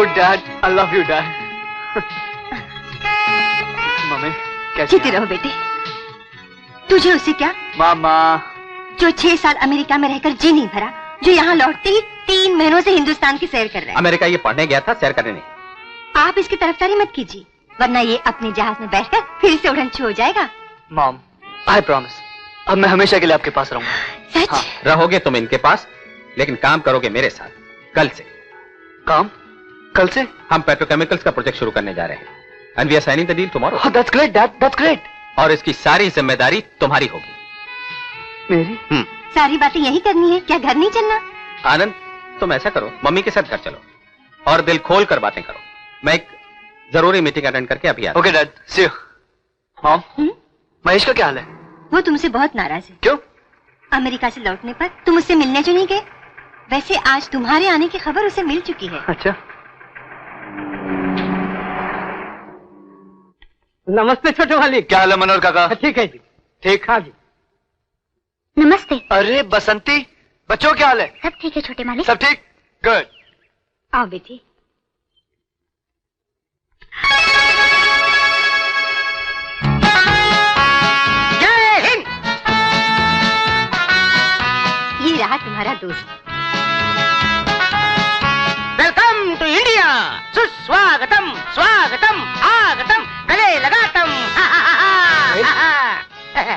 Dad, I love you dad. Mummy कैसी जीते रहो बेटे। तुझे उससे क्या? मामा जो 6 साल अमेरिका में रहकर जी नहीं भरा, जो यहाँ लौटते ही 3 महीनों से हिंदुस्तान की सैर कर रहा है। अमेरिका ये पढ़ने गया था, सैर करने नहीं। आप इसकी तरफदारी मत कीजिए, वरना ये अपने जहाज में बैठकर फिर से उड़न छू हो जाएगा। मॉम आई प्रॉमिस, अब मैं हमेशा के लिए आपके पास रहूंगा। सच? हाँ। रहोगे तुम इनके पास, लेकिन काम करोगे मेरे साथ। कल से। काम? कल से? हम पेट्रोकेमिकल्स का प्रोजेक्ट शुरू करने जा रहे हैं। And we are signing the deal tomorrow. That's great dad, that's great. और इसकी सारी जिम्मेदारी तुम्हारी होगी। मेरी? सारी बातें यही करनी है, क्या घर नहीं चलना? आनंद तुम ऐसा करो, मम्मी के साथ घर चलो और दिल खोल कर बातें करो। मैं एक जरूरी मीटिंग अटेंड करके अभी आता हूं। Okay dad, see you. Mom Mahesh का क्या हाल है? वो तुमसे बहुत नाराज है। क्यों? अमेरिका से लौटने पर तुम उससे मिलने जो नहीं गए। वैसे आज तुम्हारे आने की खबर उसे मिल चुकी है। अच्छा। नमस्ते छोटे मालिक। क्या हाल है मनोहर काका? ठीक है जी। ठीक? हाँ जी। नमस्ते। अरे बसंती, बच्चों क्या हाल है? सब ठीक है छोटे मालिक। सब ठीक? गुड। आओ बेटी। जय हिंद। ये रहा तुम्हारा दोस्त। Welcome to India. सुस्वागतम, स्वागतम, आगतम, गले लगातम।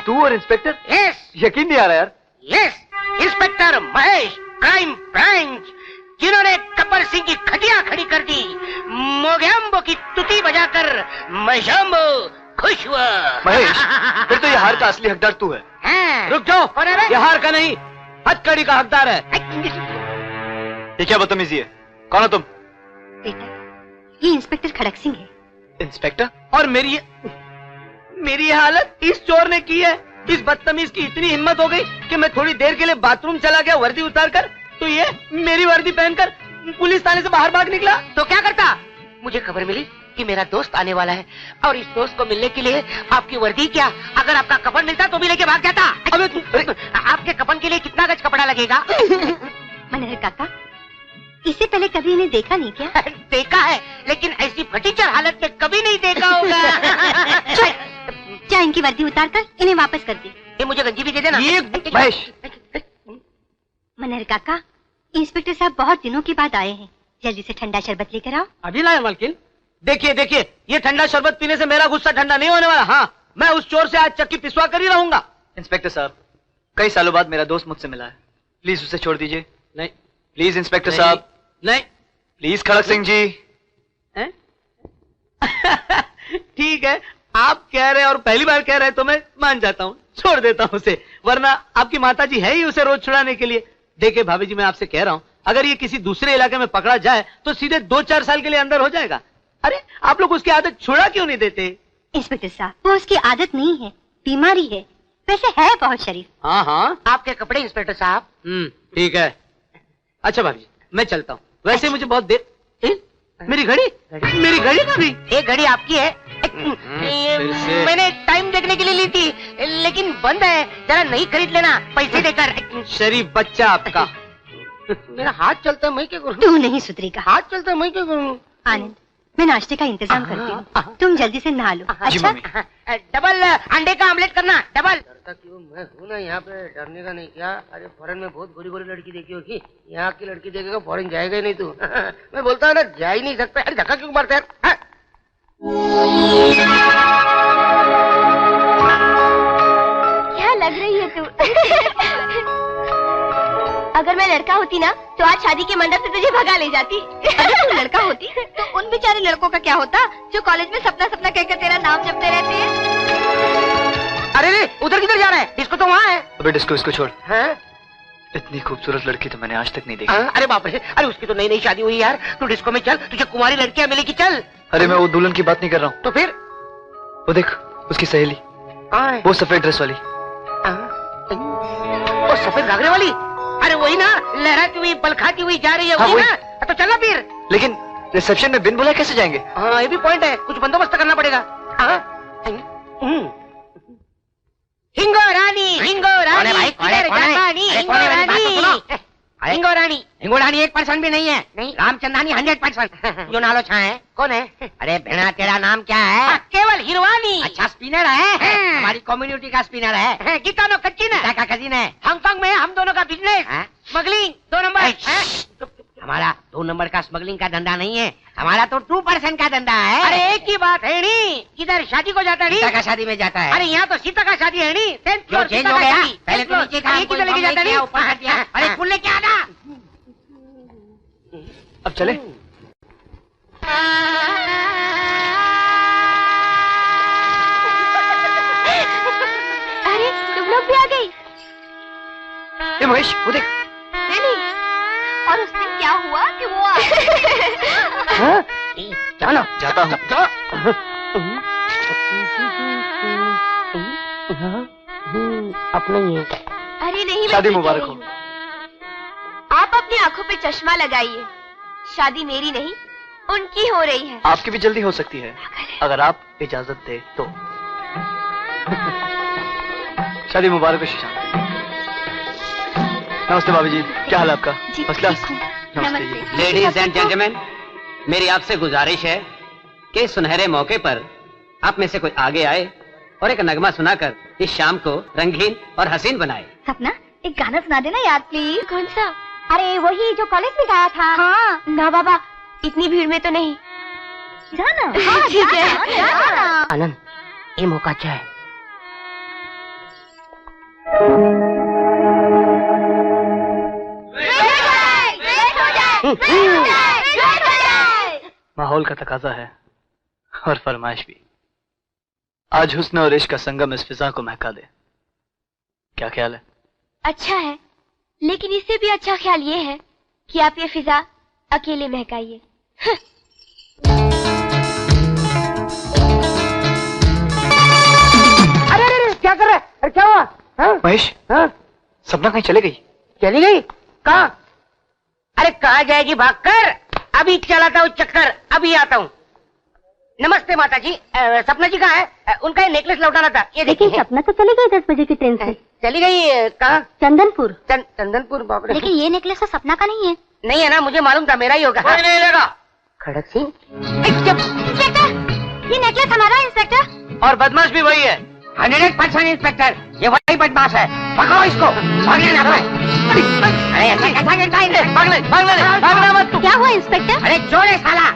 तू और इंस्पेक्टर? यस यकीन नहीं आ रहा यार। Yes, inspector Mahesh, crime branch, जिन्होंने गब्बर सिंह की खटिया खड़ी कर दी। मोगैम्बो की तुती बजाकर मशाम्बो खुश हुआ। महेश, फिर तो ये हार का असली हकदार तू है। हाँ। रुक जाओ, कौन है बे? ये हार का नहीं, हथकड़ी का हकदार है। ये क्या बदतमीजी है? कौन हो तुम? बेटा, ये इंस्पेक्टर खड़क सिंह है। इंस्पेक्टर? और मेरी ये हालत इस चोर ने की है। इस बदतमीज की इतनी हिम्मत हो गई कि मैं थोड़ी देर के लिए बाथरूम चला गया वर्दी उतार कर, तो ये मेरी वर्दी पहनकर पुलिस थाने से बाहर भाग निकला। तो क्या करता? मुझे खबर मिली कि मेरा दोस्त आने वाला है और इस दोस्त को मिलने के लिए आपकी वर्दी क्या, अगर आपका कफन मिलता तो भी लेके भाग जाता। अबे आपके कफन के लिए कितना गज कपड़ा लगेगा? मनोहर काका, इससे पहले कभी इन्हें देखा नहीं क्या? देखा है, लेकिन ऐसी फटीचर हालत में कभी नहीं देखा होगा। क्या इनकी वर्दी उतार कर इन्हें वापस कर दी। ये मुझे गंजी भी दे देना। ये महेश। मनोहर काका, इंस्पेक्टर साहब बहुत दिनों के बाद आए हैं, जल्दी से ठंडा शरबत लेकर आओ। अभी लाया मालकिन। देखिए देखिए, ये ठंडा शरबत पीने से मेरा गुस्सा ठंडा नहीं होने वाला। हाँ, मैं उस चोर से आज चक्की पिसवा कर ही रहूंगा। इंस्पेक्टर साहब, कई सालों बाद मेरा दोस्त मुझसे मिला है, प्लीज उसे छोड़ दीजिए। नहीं प्लीज इंस्पेक्टर साहब। नहीं। प्लीज खड़क सिंह जी। हैं? ठीक है, आप कह रहे हैं और पहली बार कह रहे हैं तो मैं मान जाता हूँ, छोड़ देता हूँ उसे, वरना आपकी माताजी है ही उसे रोज छुड़ाने के लिए। देखिए भाभी जी, मैं आपसे कह रहा हूँ, अगर ये किसी दूसरे इलाके में पकड़ा जाए तो सीधे 2-4 साल के लिए अंदर हो जाएगा। अरे आप लोग उसकी आदत छुड़ा क्यों नहीं देते? इंस्पेक्टर साहब, वो उसकी आदत नहीं है, बीमारी है। वैसे है बहुत शरीफ। हाँ हाँ, आपके कपड़े इंस्पेक्टर साहब। ठीक है। अच्छा भाभी जी, मैं चलता हूँ। वैसे मुझे बहुत देर। मेरी घड़ी का भी। ये घड़ी आपकी है? मैंने टाइम देखने के लिए ली थी, लेकिन बंद है, जरा नहीं खरीद लेना पैसे देकर। शरीफ बच्चा आपका। मेरा हाथ चलता है, मैं क्या करूँ? तू नहीं सुधरेगा। हाथ चलता है, मैं क्या करूँ? आनंद, मैं नाश्ते का इंतजाम करती हूँ, तुम जल्दी से नहा लो। अच्छा? डबल अंडे का ऑमलेट करना, डबल। डरता क्यों? मैं हूँ ना यहाँ पे, डरने का नहीं। क्या? अरे फॉरेन में बहुत गोरी गोरी लड़की देखी होगी, यहाँ की लड़की देखेगा फॉरेन जाएगा ही नहीं तू। मैं बोलता हूँ ना, जा ही नहीं सकता। अरे धक्का क्यों मारते हैं? क्या लग रही है तू? अगर मैं लड़का होती ना तो आज शादी के मंडप से तुझे भगा ले जाती। अगर तू लड़का होती तो उन बेचारे लड़कों का क्या होता जो कॉलेज में सपना सपना कहकर तेरा नाम जपते रहते हैं। अरे रे, उधर किधर जा रहा है? डिस्को तो वहाँ है। अबे डिस्को इसको छोड़। हाँ? इतनी खूबसूरत लड़की तो मैंने आज तक नहीं देखी। अरे बाप रे, अरे उसकी तो नई नई शादी हुई यार। तू डिस्को में चल, तुझे कुमारी लड़कियां मिलेगी, चल। अरे मैं वो दुल्हन की बात नहीं कर रहा हूँ। तो फिर? वो देख, उसकी सहेली, वो सफेद ड्रेस वाली। वो सफेद घाघरे वाली? अरे वही ना, लहराती हुई बल खाती हुई जा रही है। हाँ, वही ना? तो चलना फिर। लेकिन रिसेप्शन में बिन बुलाए कैसे जाएंगे? हाँ, ये भी पॉइंट है, कुछ बंदोबस्त करना पड़ेगा। हिंगो रानी, हिंगो रानी, कौन है भाई? कौन है? हिंगो रानी। हिंगोरानी 1% भी नहीं है। नहीं, रामचंदानी 100%। जो नालो छा है कौन है? अरे भेड़ा तेरा नाम क्या है? केवल हिरवानी। अच्छा स्पिनर है, हमारी कम्युनिटी का स्पिनर है। कितानो कच्ची ने का कजिन है। हांगकांग में हम दोनों का बिजनेस, स्मगलिंग 2 नंबर। हमारा 2 नंबर का स्मगलिंग का धंधा नहीं है, हमारा तो 2% का धंधा है। अरे एक ही बात है नी, किधर शादी को जाता है? सीता का शादी में जाता है। अरे यहाँ तो सीता का शादी है नी। जो चेंज हो गया, पहले तो नीचे था, किधर लेके जाता है? ऊपर हट गया। अरे फुल लेके आना। अब चले? अरे तुम लोग भी आ गई? ये महेश, वो देख। और उस दिन क्या हुआ कि वो चलो जाता हूँ। अपने ही है। अरे नहीं, शादी मैं मुबारक कह हो। रही हूँ। आप अपनी आंखों पे चश्मा लगाइए, शादी मेरी नहीं उनकी हो रही है। आपकी भी जल्दी हो सकती है, अगर आप इजाजत दे तो। शादी मुबारक हो सुशांत। नमस्ते भाभी जी, क्या हाल है आपका? जी, फर्स्ट क्लास। ठीक हूँ। नमस्ते। लेडीज एंड जेंटलमैन, मेरी आपसे गुजारिश है कि इस सुनहरे मौके पर आप में से कोई आगे आए और एक नगमा सुनाकर इस शाम को रंगीन और हसीन बनाए। सपना एक गाना सुना देना याद प्लीज। कौन सा? अरे वही जो कॉलेज में गाया था। हाँ ना बाबा, इतनी भीड़ में तो नहीं। जाना। ठीक है। आनंद, ये मौका अच्छा है। माहौल का तकाजा है और फरमाइश भी। आज हुस्न और इश्क का संगम इस फिजा को महका दे। क्या ख्याल है? अच्छा है, लेकिन इससे भी अच्छा ख्याल ये है कि आप ये फिजा अकेले महकाइए। अरे क्या कर रहा है? अरे क्या हुआ? महेश, हाँ? सपना कहीं चले गई? चली गई? कहाँ? अरे कहाँ जाएगी भागकर? अभी चलाता हूँ चक्कर, अभी आता हूँ। नमस्ते माता जी। सपना जी कहाँ है? उनका ये नेकलेस लौटाना था। ये देखिए। सपना तो चली गई 10 बजे की ट्रेन से। चली गई कहाँ? चंदनपुर। चंदनपुर। बाप रे। लेकिन ये नेकलेस तो सपना का नहीं है। नहीं है ना, मुझे मालूम था, मेरा ही होगा। कोई नहीं लेगा। खड़क सिंह। इंस्पेक्टर, ये नेकलेस हमारा है इंस्पेक्टर। और बदमाश भी वही है। 100% इंस्पेक्टर, ये वही बदमाश है। पकड़ो इसको। भागने ना पाए। अरे ऐसा कैसा गिरता है? भागना मत तू। क्या हुआ इंस्पेक्टर? अरे चोर है साला,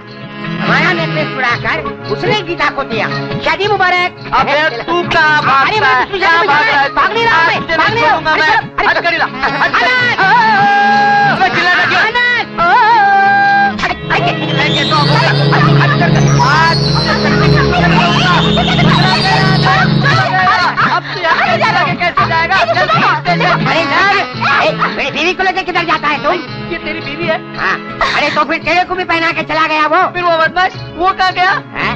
हमारा नेकलेस चुराकर उसने गीता को दिया। शादी मुबारक। अबे तू कहाँ भागता है? क्या भाग रहा है? भाग नहीं रहा मैं, भाग नहीं रहा मैं। हट कर ला, हट कर। आनंद! अबे चिल्लाना क्यों? आनंद! अब तू यहाँ से कैसे जाएगा? अरे यार, मेरी बीवी को लेकर किधर जाता है तुम? ये तेरी बीवी है? हाँ, अरे तो फिर तेरे को भी पहना के चला गया वो। फिर वो बदमाश वो कहाँ गया? हैं?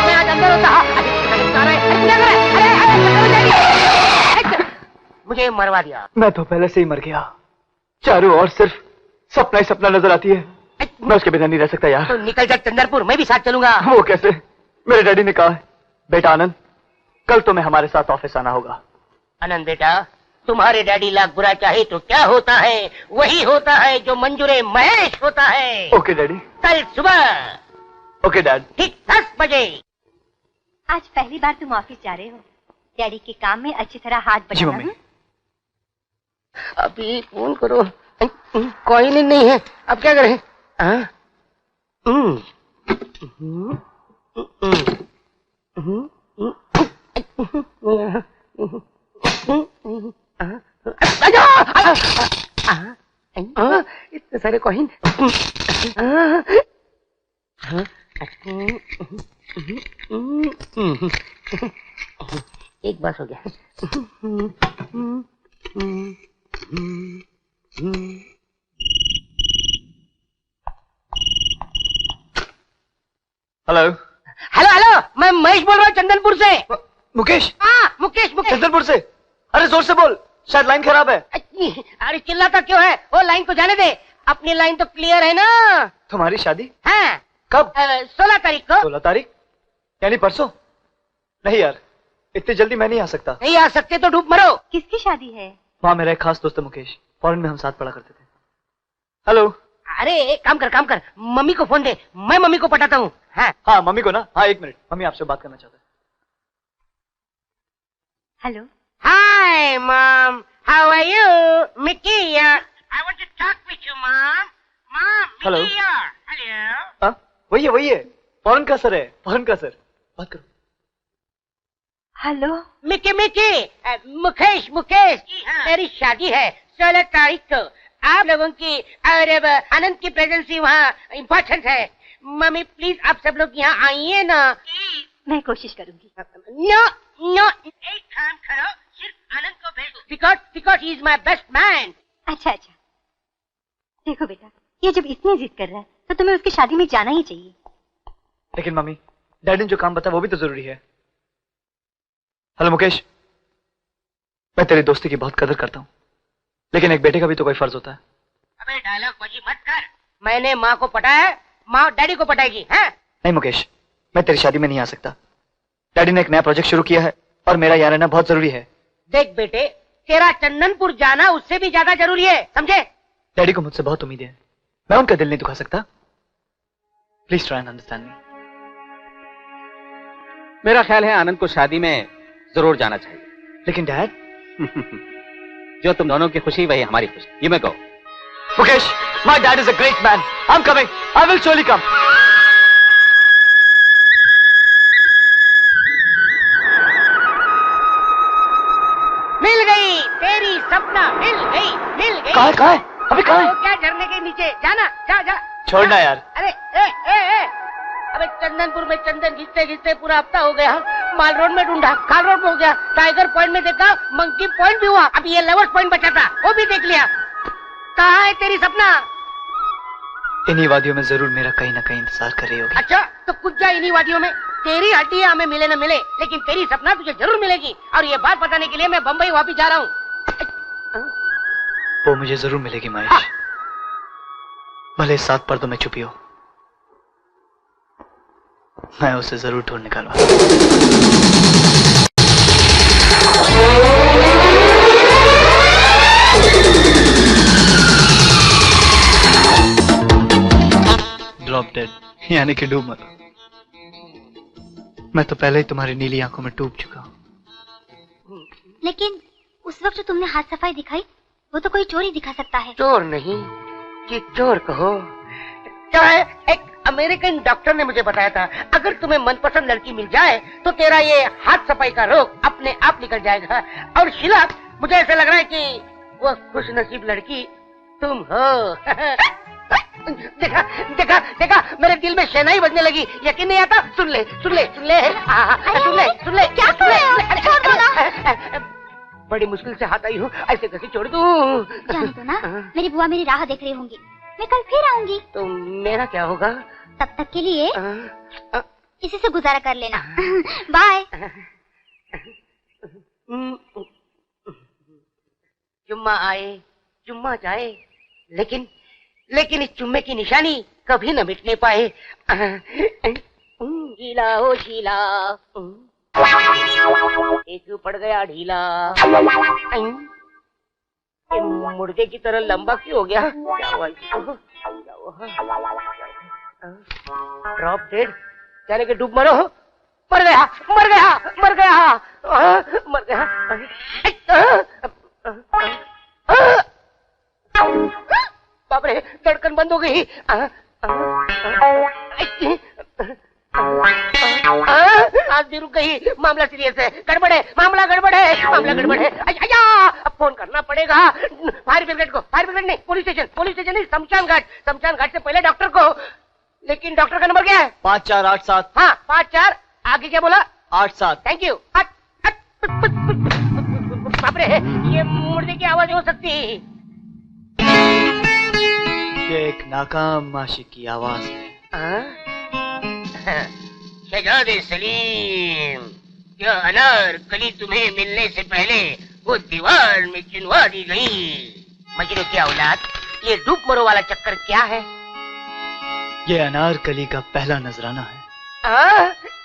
मैं आज अंदर होता। मुझे मरवा दिया। मैं तो पहले से ही मर गया। चारों ओर सिर्फ सपना ही सपना नजर आती है। मैं उसके बिना नहीं रह सकता यार। तो निकल जा चंदरपुर, मैं भी साथ चलूंगा। वो कैसे? मेरे डैडी ने कहा है, बेटा आनंद, कल तुम्हें हमारे साथ ऑफिस आना होगा। आनंद बेटा, तुम्हारे डैडी लाख बुरा चाहे तो क्या होता है, वही होता है जो मंजूरे महेश होता है। Okay daddy. कल सुबह ओके डैड। ठीक 10 बजे। आज पहली बार तुम ऑफिस जा रहे हो। डैडी के काम में अच्छी तरह हाथ जी बटाना। मम्मी। अभी फोन करो, कोई नहीं है, अब क्या करें? हाँ? इतने सारे कॉइन। एक बस हो गया। हेलो। हेलो हेलो, मैं महेश बोल रहा हूँ चंदनपुर से। मुकेश? हाँ मुकेश, मुकेश। चंदनपुर से? अरे जोर से बोल, शायद लाइन खराब है। अरे चिल्लाता क्यों है? वो लाइन को जाने दे, अपनी लाइन तो क्लियर है ना। तुम्हारी शादी हाँ। कब? 16 तारीख को। 16 तारीख यानी परसों? नहीं यार, इतनी जल्दी मैं नहीं आ सकता। नहीं आ सकते तो डूब मरो। किसकी शादी है? वहाँ मेरा एक खास दोस्त है मुकेश, फॉरेन में हम साथ पढ़ा करते थे। हेलो। अरे एक काम कर, मम्मी को फोन दे, मैं मम्मी को पटाता हूँ। हाँ मम्मी को ना, हाँ 1 मिनट, मम्मी आपसे बात करना चाहते हैं। Hello. Hi mom, how are you? Mickey here. I want to talk with you mom. Hello. Hello. वही है, फॉरेन का सर है, फॉरेन का सर, बात करो। हेलो। मिकी मुकेश मेरी शादी है 16 तारीख को। आप लोगों की और आनंद की प्रेजेंस वहाँ इम्पोर्टेंट है। मम्मी प्लीज आप सब लोग यहाँ आइए ना। मैं कोशिश करूंगी। नो एक काम करो, सिर्फ आनंद को भेजो, because he is my best man. अच्छा देखो बेटा, ये जब इतनी जिद कर रहा है तो तुम्हें उसकी शादी में जाना ही चाहिए। लेकिन मम्मी, डैडी ने जो काम बताया वो भी तो जरूरी है। हेलो मुकेश, मैं तेरी दोस्ती की बहुत कदर करता हूँ, लेकिन एक बेटे का भी तो कोई फर्ज होता है। अबे डायलॉग बाजी मत कर। मैंने माँ को पटाया, माँ डैडी को पटाएगी। हैं? नहीं मुकेश, मैं तेरी शादी में नहीं आ सकता। डैडी ने एक नया प्रोजेक्ट शुरू किया है और मेरा यहाँ रहना बहुत जरूरी है। देख बेटे, तेरा चंदनपुर जाना उससे भी ज्यादा जरूरी है, समझे? डैडी को मुझसे बहुत उम्मीदें हैं, मैं उनका दिल नहीं दुखा सकता। Please try and understand me. मेरा ख्याल है आनंद को शादी में जरूर जाना चाहिए। लेकिन डैड, जो तुम दोनों की खुशी वही हमारी खुशी। ये मैं कहूँ। Mukesh, my dad is a great man, I am coming, I will surely come। मिल गई तेरी सपना, मिल गई। कहाँ है? अभी कहाँ है? क्या झरने के नीचे जाना, जा। छोड़ना यार। अरे ए। अबे चंदनपुर में चंदन घिसते पूरा हफ्ता हो गया। माल रोड में ढूंढा, खाल रोड में हो गया, टाइगर पॉइंट में देखा, मंकी पॉइंट भी हुआ, अब ये लवर्स पॉइंट बचा था, वो भी देख लिया। कहाँ है तेरी सपना? इन्हीं वादियों में जरूर मेरा कहीं ना कहीं इंतजार कर रही होगी। अच्छा तो कुछ जा इन्हीं वादियों में। तेरी हड्डियां हमें मिले न मिले, लेकिन तेरी सपना तुझे जरूर मिलेगी। और ये बात बताने के लिए मैं बम्बई वापिस जा रहा हूँ। वो मुझे जरूर मिलेगी महेश, भले 7 पर्दों में छुपी हो, मैं उसे जरूर ढूंढ निकालूंगा। ड्रॉप डेड, यानी कि डूब मरो। मैं तो पहले ही तुम्हारी नीली आंखों में डूब चुका हूं। लेकिन उस वक्त जो तुमने हाथ सफाई दिखाई, वो तो कोई चोर ही दिखा सकता है। चोर नहीं, कि चोर कहो। क्या है, एक अमेरिकन डॉक्टर ने मुझे बताया था, अगर तुम्हें मनपसंद लड़की मिल जाए तो तेरा ये हाथ सफाई का रोग अपने आप निकल जाएगा। और शीला, मुझे ऐसा लग रहा है कि वो खुश नसीब लड़की तुम हो। देखा, मेरे दिल में शहनाई बजने लगी। यकीन नहीं आता? सुन ले। क्या कर रहे हो? छोड़ दो ना। बड़ी मुश्किल से हाथ आई हूँ, ऐसे कैसे छोड़ दूँ? जान दो ना, मेरी बुआ मेरी राह देख रही होंगी, मैं कल फिर आऊंगी। तो मेरा क्या होगा? तब तक के लिए इसी से गुजारा कर लेना। बाय। चुम्मा आए, चुम्मा जाए, लेकिन इस चुम्मे की निशानी कभी न मिटने पाए। शीला हो शीला, एक पड़ गया ढीला। मुर्गे की तरह लंबा क्यों हो गया? क्या हुआ? ड्रॉप डेड, यानी कि डूब मरो। मर गया। बाप रे, धड़कन बंद हो गई। आज भी रुक गई। मामला सीरियस है, गड़बड़ है, मामला गड़बड़ है। अब फोन करना पड़ेगा फायर ब्रिगेड को। फायर ब्रिगेड नहीं, पुलिस स्टेशन नहीं, शमशान घाट से पहले डॉक्टर को। लेकिन डॉक्टर का नंबर क्या है? 5487। हाँ 54, आगे क्या बोला? 87। Thank you. बाप रे, ये मुर्दे की आवाज हो सकती है। ये एक नाकाम आशिक की आवाज है। शहजादे सलीम, यह अनार कली तुम्हें मिलने से पहले वो दीवार में चिनवा दी गई। मजनू की औलाद, ये डूब मरो वाला चक्कर क्या है? ये अनारकली का पहला नजराना है।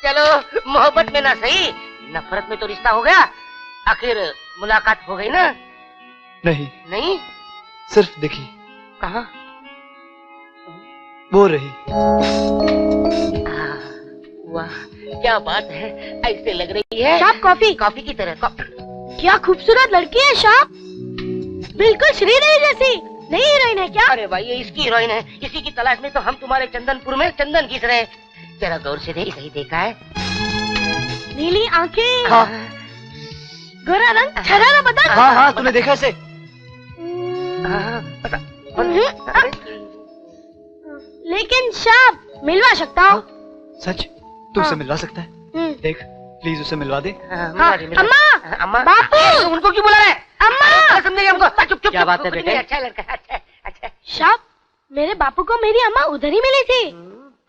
चलो मोहब्बत में ना सही, नफरत में तो रिश्ता हो गया। आखिर मुलाकात हो गई ना। नहीं, नहीं? सिर्फ दिखी। कहाँ? वो रही। वाह, क्या बात है, ऐसे लग रही है शाप कॉफी। कॉफी की तरह। क्या खूबसूरत लड़की है शाप, बिल्कुल श्रीदेवी जैसी। नहीं हीरोइन है क्या? अरे भाई, ये इसकी हीरोइन है। इसी की तलाश में तो हम तुम्हारे चंदनपुर में चंदन घिस रहे हैं। जरा गौर से देख, सही देखा है? नीली आंखें, हाँ गोरा रंग, छरारा बदन। हाँ हाँ, तूने देखा इसे? लेकिन शाप मिलवा सकता हूँ। सच? तू उसे मिलवा सकता है? देख, प्लीज उसे मिलवा दे। हाँ, अम्मा, अम्मा, बापू, उनको क्यों बुला रहे? अम्मा, समझेंगे हमको। चुप चुप। क्या बात है बेटे? अच्छा लड़का, अच्छा अच्छा। शाप, मेरे बापू को मेरी अम्मा उधर ही मिली थी,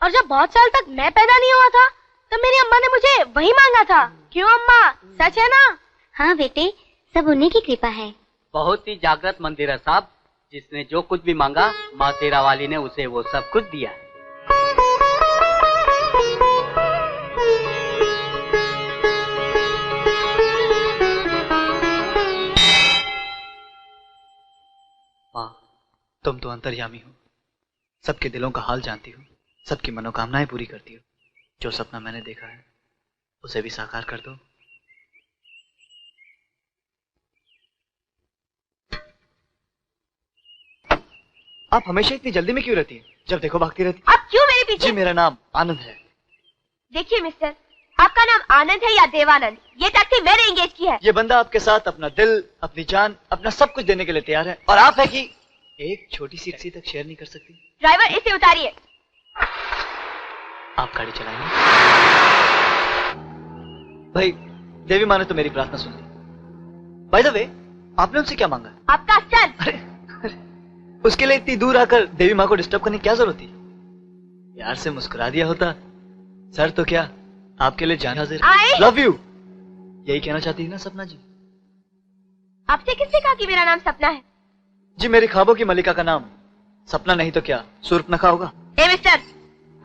और जब बहुत साल तक मैं पैदा नहीं हुआ था तो मेरी अम्मा ने मुझे वही मांगा था। क्यों अम्मा, सच है ना? हाँ बेटे, सब उन्हीं की कृपा है। बहुत ही जागृत मंदिर है साहब। जिसने जो कुछ भी मांगा, माँ शेरा वाली ने उसे वो सब कुछ दिया है। माँ, तुम तो अंतर्यामी हो, सबके दिलों का हाल जानती हो, सबकी मनोकामनाएं पूरी करती हो। जो सपना मैंने देखा है उसे भी साकार कर दो। आप हमेशा इतनी जल्दी में क्यों रहती है? जब देखो भागती रहती। आप क्यों मेरे पीछे? जी, मेरा नाम आनंद है। देखिए मिस्टर, आपका नाम आनंद है या देवानंद, ये टैक्सी मैंने एंगेज की है। ये बंदा आपके साथ अपना दिल, अपनी जान, अपना सब कुछ देने के लिए तैयार है, और आप है कि एक छोटी सी रस्सी तक शेयर नहीं कर सकती। ड्राइवर, इसे उतारिए। आप गाड़ी चलाएंगे? भाई, देवी माँ ने तो मेरी प्रार्थना सुन ली। बाय द वे, आपने उनसे क्या मांगा? आपका सर। अरे, उसके लिए इतनी दूर आकर देवी माँ को डिस्टर्ब करने की क्या जरूरत थी? प्यार से मुस्कुरा दिया होता। सर तो क्या, आपके लिए जान हाजिर। आए? लव यू, यही कहना चाहती है ना सपना जी? आपसे किसने कहा कि मेरा नाम सपना है? जी, मेरी ख्वाबों की मलिका का नाम सपना नहीं तो क्या सूर्पनखा होगा। ए मिस्टर,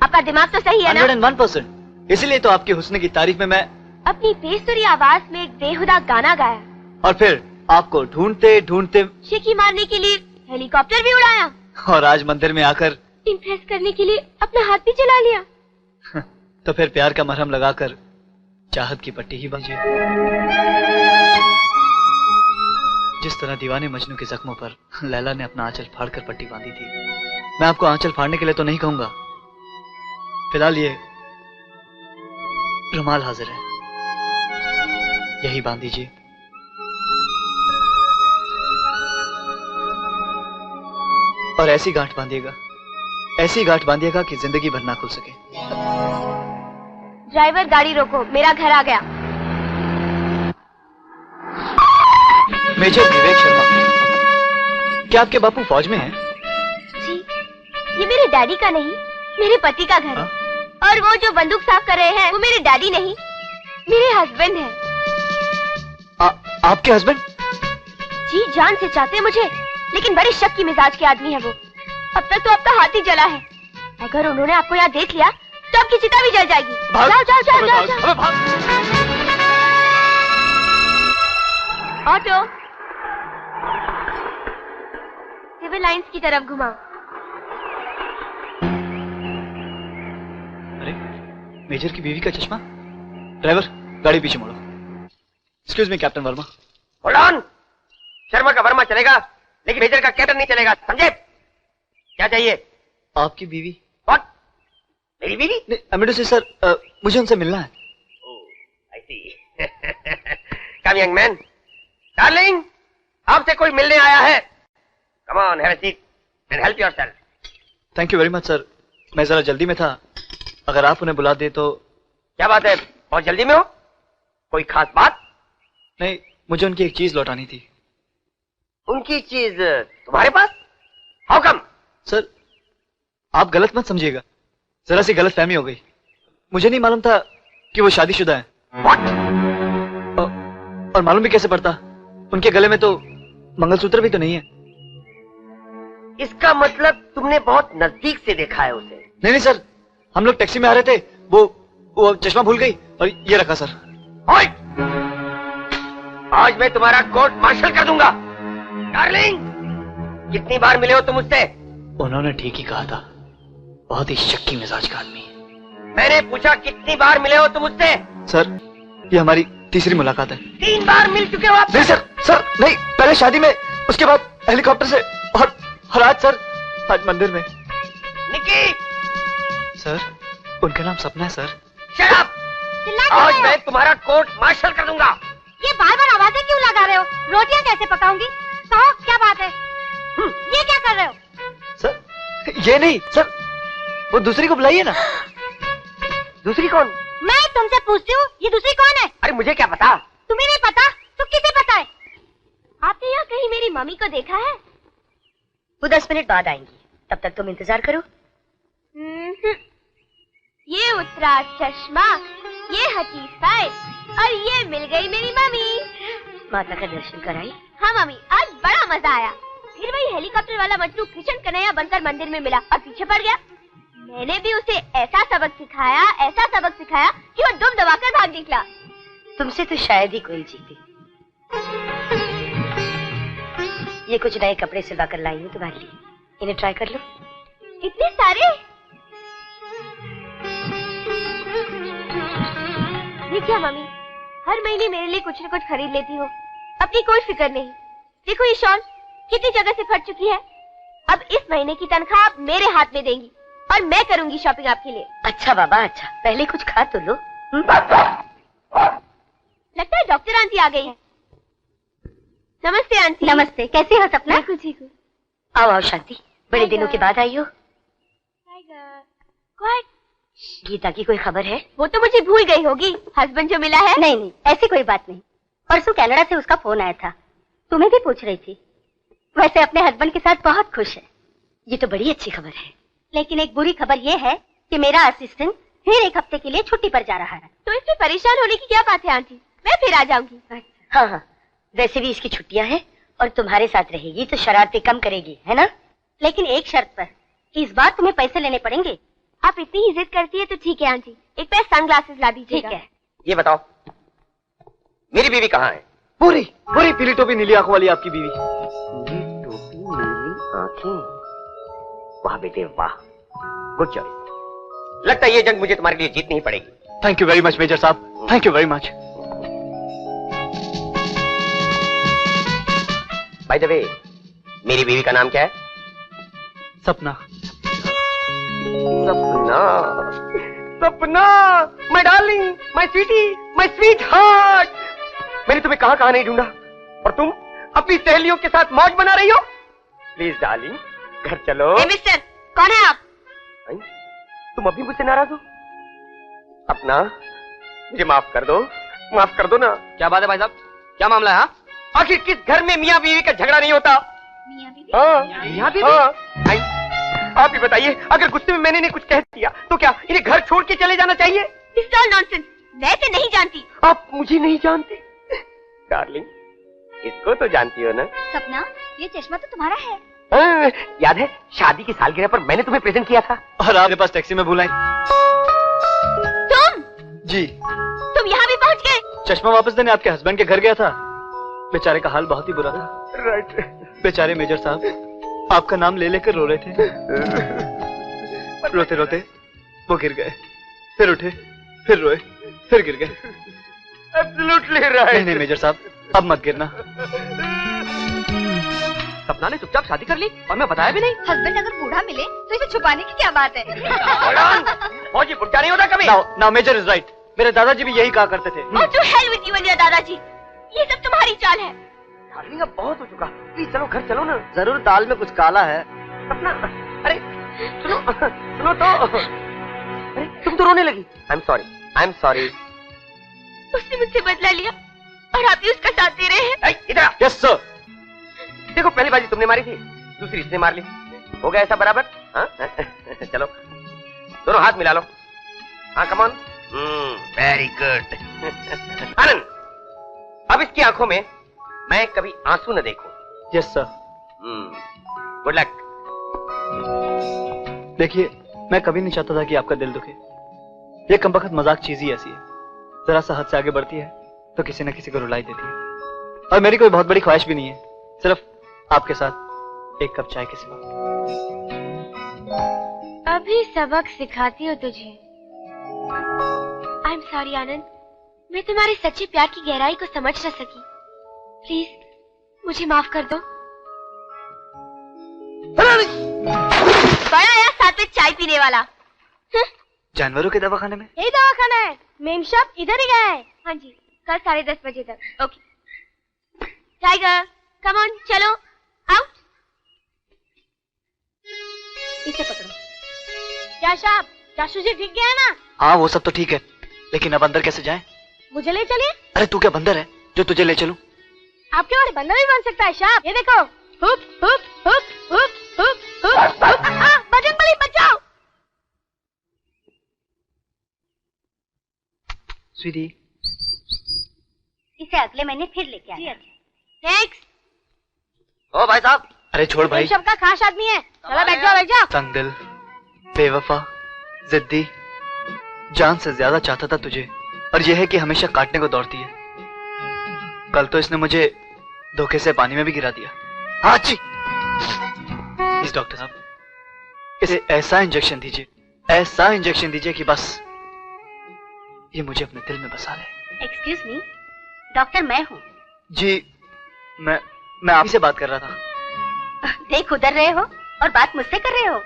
आपका दिमाग तो सही है ना? 101%। इसीलिए तो आपके हुस्न की तारीफ में मैं अपनी बेसुरी आवाज में एक बेहुदा गाना गाया, और फिर आपको ढूंढते ढूंढते शिकी मारने के लिए हेलीकॉप्टर भी उड़ाया, और आज मंदिर में आकर इम्प्रेस करने के लिए अपना हाथ भी चला लिया। तो फिर प्यार का मरहम लगाकर चाहत की पट्टी ही बांधिए। जिस तरह दीवाने मजनू के जख्मों पर लैला ने अपना आंचल फाड़कर पट्टी बांधी थी, मैं आपको आंचल फाड़ने के लिए तो नहीं कहूंगा। फिलहाल ये रुमाल हाजिर है, यही बांध दीजिए। और ऐसी गांठ बांधिएगा, ऐसी गांठ बांधिएगा कि जिंदगी भर ना खुल सके। ड्राइवर, गाड़ी रोको, मेरा घर आ गया। मेजर विवेक शर्मा, क्या आपके बापू फौज में हैं? जी, ये मेरे डैडी का नहीं, मेरे पति का घर है। और वो जो बंदूक साफ कर रहे हैं वो मेरे डैडी नहीं, मेरे हस्बैंड हैं। आपके हस्बैंड? जी, जान से चाहते मुझे, लेकिन बड़े शक की मिजाज के आदमी है वो। अब तक तो आपका हाथ ही जला है। अगर उन्होंने आपको यहाँ देख लिया तो आपकी चिता भी जल जाएगी। भाग, जाओ जाओ जाओ जाओ, भाग, जाओ। भाग। ऑटो, सिविल लाइंस की तरफ घुमाओ। अरे, मेजर की बीवी का चश्मा। ड्राइवर, गाड़ी पीछे मोड़ो। Excuse me captain Verma. Hold on. Sharma का वर्मा चलेगा, लेकिन मेजर का कैप्टन नहीं चलेगा, समझे? क्या चाहिए? आपकी बीवी। व्हाट? मेरी बीवी? अमिडो से सर, मुझे उनसे मिलना है। आई सी। कम यंग मैन। डार्लिंग, आपसे कोई मिलने आया है। Come on, have a seat and help yourself. Thank you very much sir, मैं जरा जल्दी में था, अगर आप उन्हें बुला दे तो। क्या बात है, बहुत जल्दी में हो? कोई खास बात? नहीं, मुझे उनकी एक चीज लौटानी थी। उनकी चीज तुम्हारे पास? How come? सर, आप गलत मत समझिएगा, जरा सी गलत फहमी हो गई। मुझे नहीं मालूम था कि वो शादीशुदा है। व्हाट? और मालूम भी कैसे पड़ता, उनके गले में तो मंगलसूत्र भी तो नहीं है। इसका मतलब तुमने बहुत नजदीक से देखा है उसे? नहीं नहीं सर, हम लोग टैक्सी में आ रहे थे, वो चश्मा भूल गई और ये रखा सर। ओए! आज मैं तुम्हारा कोर्ट मार्शल कर दूंगा। डार्लिंग, कितनी बार मिले हो तुम मुझसे? उन्होंने ठीक ही कहा था, बहुत ही शक्की मिजाज का आदमी है। मैंने पूछा कितनी बार मिले हो तुम मुझसे? सर, ये हमारी तीसरी मुलाकात है। 3 बार मिल चुके हो आप। नहीं सर, नहीं, पहले शादी में, उसके बाद हेलीकॉप्टर से, और आज सर, आज मंदिर में। निकी! सर, उनका नाम सपना है सर। Shut up! आज मैं तुम्हारा कोर्ट मार्शल कर दूंगा। ये बार बार आवाजें क्यों लगा रहे हो? रोटियां कैसे पकाऊंगी? कहो क्या बात है? ये क्या कर रहे हो? सर, ये नहीं सर, वो दूसरी को बुलाइए ना। दूसरी कौन? मैं तुमसे पूछती हूँ, ये दूसरी कौन है? अरे मुझे क्या पता? तुम्हें नहीं पता तो किसे पता है? आपने यहाँ कहीं मेरी मम्मी को देखा है? वो 10 मिनट बाद आएंगी, तब तक तुम इंतजार करो। ये उतरा चश्मा, ये हटी साइड, और ये मिल गई मेरी मम्मी। माता का दर्शन कराई? हाँ मम्मी, आज बड़ा मजा आया। फिर वही हेलीकॉप्टर वाला मजनू कृष्ण कन्हैया बनकर मंदिर में मिला और पीछे पड़ गया। मैंने भी उसे ऐसा सबक सिखाया कि वो दुम दबाकर भाग निकला। तुमसे तो शायद ही कोई जीते। ये कुछ नए कपड़े सिलवा कर लाई हूँ तुम्हारे लिए, इन्हें ट्राई कर लो। इतने सारे? ये क्या मम्मी, हर महीने मेरे लिए कुछ न कुछ खरीद लेती हो, अपनी कोई फिक्र नहीं। देखो ये शॉल कितनी जगह से फट चुकी है। अब इस महीने की तनख्वाह आप मेरे हाथ में देंगी और मैं करूंगी शॉपिंग आपके लिए। अच्छा बाबा, अच्छा, पहले कुछ खा तो लो। लगता है डॉक्टर आंटी आ गई है। नमस्ते आंटी। नमस्ते, कैसे हो सपना? ठीक हूँ। आओ आओ शांति, बड़े दिनों के बाद आई हो। गीता की कोई खबर है? वो तो मुझे भूल गई होगी, हस्बैंड जो मिला है। नहीं, ऐसी कोई बात नहीं। परसों कनाडा से उसका फोन आया था, तुम्हें भी पूछ रही थी। वैसे अपने हस्बैंड के साथ बहुत खुश है। ये तो बड़ी अच्छी खबर है। लेकिन एक बुरी खबर ये है कि मेरा असिस्टेंट फिर 1 हफ्ते के लिए छुट्टी पर जा रहा है। तो इसमें परेशान होने की क्या बात है आंटी, मैं फिर आ जाऊंगी। हाँ, वैसे भी इसकी छुट्टियां हैं और तुम्हारे साथ रहेगी तो शरारतें कम करेगी, है ना? लेकिन एक शर्त पर, इस बार तुम्हें पैसे लेने पड़ेंगे। आप इतनी ही जिद करती है तो ठीक है आंटी, एक पैर सनग्लासेस ला दीजिएगा। ठीक है। ये बताओ, मेरी बीवी कहाँ है? पूरी पीली टोपी नीली आंखों वाली आपकी बीवी। नीली टोपी नीली आंखें, वाह बेटे वाह, गुड चॉइस। लगता है ये जंग मुझे तुम्हारे लिए जीतनी ही पड़ेगी। Thank you very much major साहब, thank you very much. By the way, मेरी बीवी का नाम क्या है? Sapna. Sapna, my darling, my sweetie, my sweetheart. मैंने तुम्हें कहां नहीं ढूंढा और तुम अपनी सहेलियों के साथ मौज बना रही हो। प्लीज डार्लिंग, घर चलो। मिस्टर, कौन है आप? तुम अभी मुझसे नाराज हो? अपना मुझे माफ कर दो ना। क्या बात है भाई साहब, क्या मामला है? आखिर किस घर में मियाँ बीवी का झगड़ा नहीं होता? मियाँ बीवी? मियाँ बीवी? आप ही बताइए, अगर गुस्से में मैंने कुछ कह दिया तो क्या इन्हें घर छोड़ के चले जाना चाहिए? This is all nonsense. मैं इसे नहीं जानती। आप मुझे नहीं जानते? डार्लिंग, इसको तो जानती हो ना? सपना, ये चश्मा तो तुम्हारा है। याद है शादी की सालगिरह पर मैंने तुम्हें प्रेजेंट किया था। और आपके पास टैक्सी में भूलाई। तुम? जी। तुम यहाँ भी पहुँच गए? चश्मा वापस देने आपके हस्बैंड के घर गया था। बेचारे का हाल बहुत ही बुरा था। राइट। बेचारे मेजर साहब आपका नाम ले लेकर रो रहे थे। रोते रोते वो गिर गए, फिर उठे, फिर रोए, फिर गिर गए। Absolutely right. नहीं मेजर साहब, अब मत गिरना। सपना ने चुपचाप शादी कर ली और मैं बताया भी नहीं। हस्बैंड अगर बूढ़ा मिले तो इसे छुपाने की क्या बात है? फौजी बुढ़ा नहीं होता कभी। Now major is right. मेरे दादाजी भी यही कहा करते थे। Oh, to hell with you and your दादाजी। ये सब तुम्हारी चाल है। डार्लिंग, अब बहुत हो चुका, प्लीज चलो घर चलो ना। जरूर दाल में कुछ काला है। अपना, अरे सुनो तो। अरे तुम तो रोने लगी। आई एम सॉरी। उसने मुझसे बदला लिया और आप भी उसका साथ दे रहे हैं। इधर। Yes sir. देखो, पहली बाजी तुमने मारी थी, दूसरी इसने मार ली, हो गया ऐसा बराबर। हाँ? चलो दोनों हाथ मिला लो। हाँ, come on. Very good. Anand, अब इसकी आंखों में मैं कभी आंसू न देखूं। Yes sir. Good luck. देखिए, मैं कभी नहीं चाहता था कि आपका दिल दुखे। ये कमबख्त मजाक चीज ही ऐसी है, जरा सा हद से आगे बढ़ती है तो किसी न किसी को रुलाई देती है। और मेरी कोई बहुत बड़ी ख्वाहिश भी नहीं है, सिर्फ आपके साथ एक कप चाय के सिवा। अभी सबक सिखाती हो तुझे। आई एम सॉरी आनंद, मैं तुम्हारे सच्चे प्यार की गहराई को समझ न सकी। प्लीज मुझे माफ कर दो। बड़ा साथ में चाय पीने वाला। जानवरों के दवाखाने में? यही दवाखाना है, मेम साहब इधर ही गया है। हाँ जी, कल 10:30 बजे तक। ओके टाइगर, कम ऑन, चलो आउट। इसे पकड़ो। क्या साहब, जासू जी ठीक गया है ना? हाँ वो सब तो ठीक है, लेकिन अब अंदर कैसे जाएं? मुझे ले चलिए। अरे तू क्या बंदर है जो तुझे ले चलूं? आपके वाले बंदर भी बन सकता है साहब। ये देखो, hoop hoop hoop hoop hoop hoop hoop. Bajrangbali बचाओ। स्वीटी, इसे अगले महीने फिर लेके आना। नेक्स्ट। ओ भाई साहब। अरे छोड़ भाई। सब का खास आदमी है। चलो बैठ जाओ, बैठ जाओ। तंग दिल, बेवफा, जिद्दी, जान से ज्यादा चाहता था तुझे, और यह है कि हमेशा काटने को दौड़ती है। कल तो इसने मुझे धोखे से पानी में भी गिरा दिया। हाँ जी। इस डॉक्टर साहब, इसे ऐसा इंजेक्शन दीजिए, ऐसा इंजेक्शन दीजिए कि बस ये मुझे अपने दिल में बसा ले। एक्सक्यूज मी, डॉक्टर मैं हूँ। जी, मैं आप ही से बात कर रहा था। देख उधर रहे हो और बात मुझसे कर रहे हो।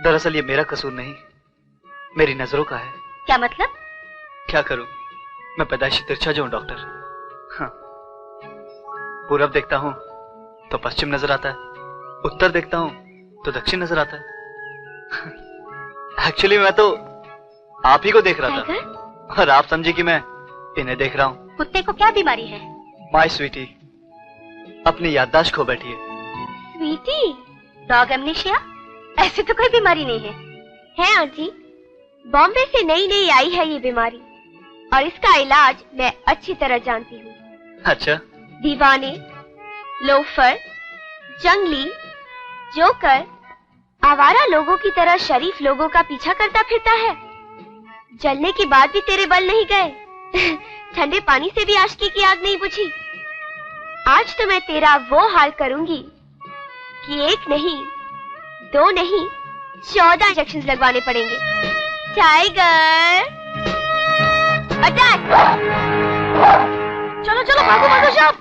दरअसल ये मेरा कसूर नहीं, मेरी नजरों का है। क्या मतलब? क्या करूं, मैं पैदाइशी तिरछा जो हूं डॉक्टर। हाँ। पूरब देखता हूं तो पश्चिम नजर आता है, उत्तर देखता हूं तो दक्षिण नजर आता है। एक्चुअली मैं तो आप ही को देख रहा था, और आप समझे कि मैं इन्हें देख रहा हूं। कुत्ते को क्या बीमारी है? माय स्वीटी अपनी याददाश्त खो बैठी है। स्वीटी? Dog amnesia? ऐसी तो कोई बीमारी नहीं है आंटी, बॉम्बे से नई नई आई है ये बीमारी, और इसका इलाज मैं अच्छी तरह जानती हूँ। अच्छा? दीवाने, लोफर, जंगली, जोकर, आवारा लोगों की तरह शरीफ लोगों का पीछा करता फिरता है। जलने के बाद भी तेरे बल नहीं गए। ठंडे पानी से भी आशिकी की आग नहीं बुझी। आज तो मैं तेरा वो हाल करूंगी कि एक नहीं, दो नहीं, 14 इंजेक्शन लगवाने पड़ेंगे। Tiger attack! चलो चलो भागो भागो सब।